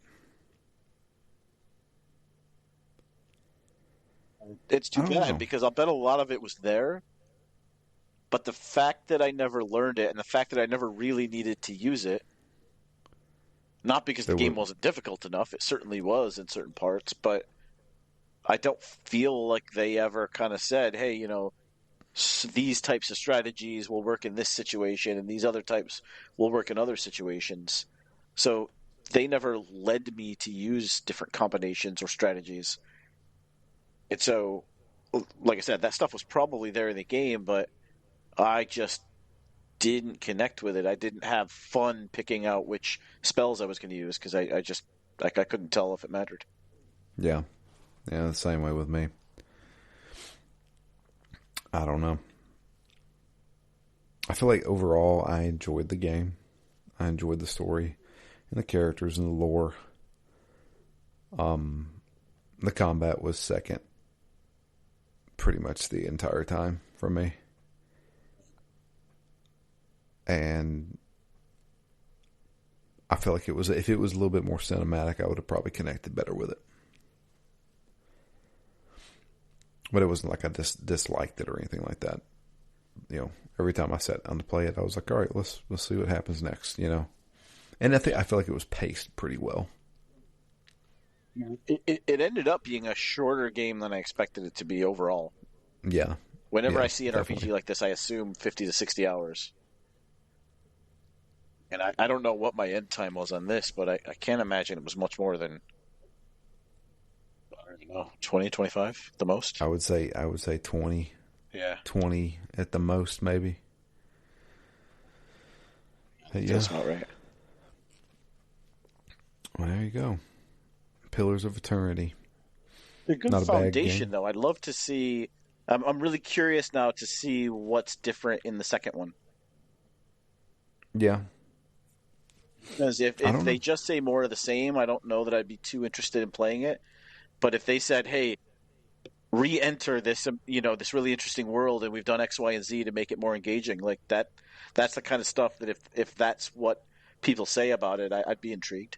It's I too don't bad know. because I'll bet a lot of it was there, but the fact that I never learned it and the fact that I never really needed to use it, not because the There game were. wasn't difficult enough, it certainly was in certain parts, but I don't feel like they ever kind of said, hey, these types of strategies will work in this situation and these other types will work in other situations. So they never led me to use different combinations or strategies. And so, like I said, that stuff was probably there in the game, but I just didn't connect with it. I didn't have fun picking out which spells I was going to use because I just like I couldn't tell if it mattered. Yeah. Yeah. The same way with me. I don't know. I feel like overall I enjoyed the game. I enjoyed the story and the characters and the lore. The combat was second pretty much the entire time for me. And I feel like if it was a little bit more cinematic, I would have probably connected better with it. But it wasn't like I just disliked it or anything like that. Every time I sat down to play it, I was like, all right, let's see what happens next. And I feel like it was paced pretty well. It ended up being a shorter game than I expected it to be overall. Yeah, Whenever yeah, I see an definitely. RPG like this, I assume 50 to 60 hours. And I don't know what my end time was on this, but I can't imagine it was much more than, I don't know, 20, 25 the most. I would say 20, Yeah, 20 at the most, maybe. But that yeah, feels about right. well, there you go. Pillars of Eternity. A good Not a bad foundation, game. though. I'd love to see. I'm really curious now to see what's different in the second one. Yeah, Because I if don't they know. just say more of the same, I don't know that I'd be too interested in playing it. But if they said, "Hey, re-enter this, this really interesting world, and we've done X, Y, and Z to make it more engaging," like that's the kind of stuff that if that's what people say about it, I'd be intrigued.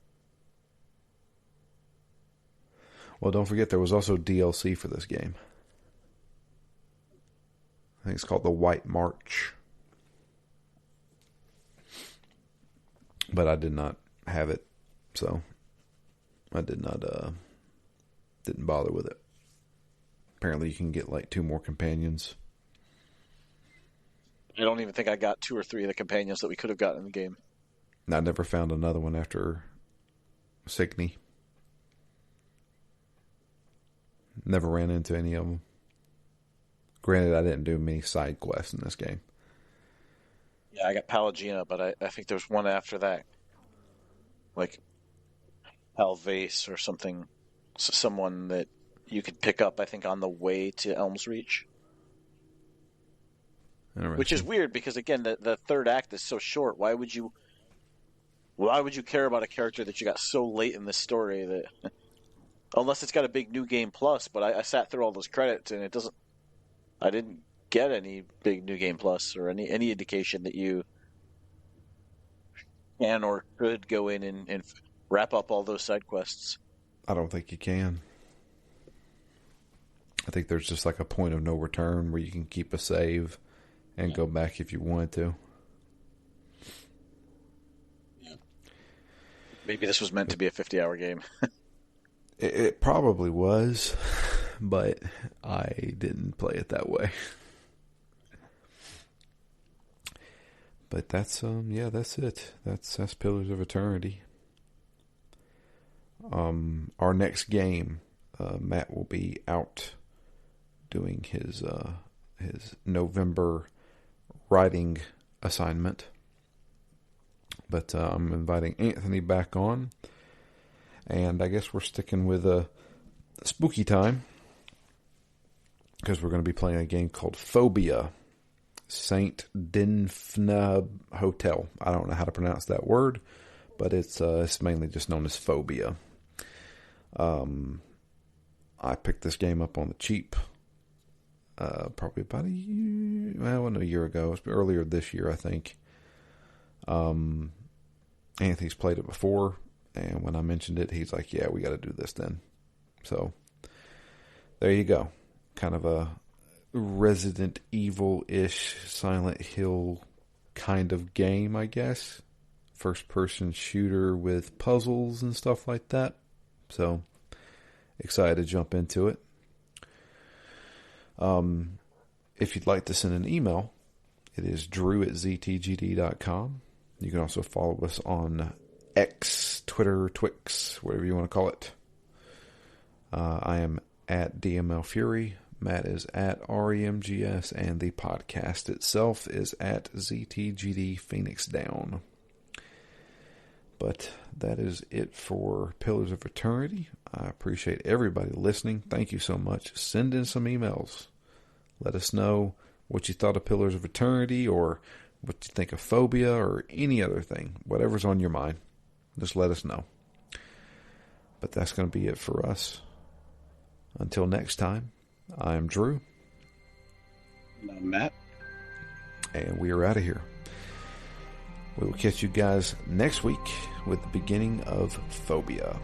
Well, don't forget there was also DLC for this game. I think it's called the White March, but I did not have it, so I didn't bother with it. Apparently, you can get like 2 more companions. I don't even think I got two or three of the companions that we could have gotten in the game. I never found another one after Signy. Never ran into any of them. Granted, I didn't do many side quests in this game. Yeah, I got Palagina, but I think there's one after that, like Alvace or something, someone that you could pick up, I think, on the way to Elm's Reach. Which is Interesting. weird because again, the third act is so short. Why would you care about a character that you got so late in the story that unless it's got a big new game plus? But I sat through all those credits and it doesn't. I didn't get any big new game plus or any indication that you can or could go in and wrap up all those side quests. I don't think you can. I think there's just like a point of no return where you can keep a save and Yeah. go back if you wanted to. Yeah. Maybe this was meant to be a 50-hour game. It probably was, but I didn't play it that way. But that's that's it. That's Pillars of Eternity. Our next game, Matt will be out doing his November writing assignment. But I'm inviting Anthony back on, and I guess we're sticking with spooky time because we're going to be playing a game called Phobia. Saint Dinfna Hotel. I don't know how to pronounce that word, but it's mainly just known as Phobia. I picked this game up on the cheap, probably about a year. Well, it wasn't a year ago. It was earlier this year, I think. Anthony's played it before, and when I mentioned it, he's like, "Yeah, we got to do this then." So there you go. Kind of a Resident Evil-ish Silent Hill kind of game, I guess. First-person shooter with puzzles and stuff like that. So excited to jump into it. If you'd like to send an email, it is drew@ztgd.com. You can also follow us on X, Twitter, Twix, whatever you want to call it. I am at DML Fury. Matt is at REMGS, and the podcast itself is at ZTGD Phoenix Down. But that is it for Pillars of Eternity. I appreciate everybody listening. Thank you so much. Send in some emails. Let us know what you thought of Pillars of Eternity, or what you think of Phobia, or any other thing. Whatever's on your mind, just let us know. But that's going to be it for us. Until next time, I'm Drew. And I'm Matt. And we are out of here. We will catch you guys next week with the beginning of Phobia.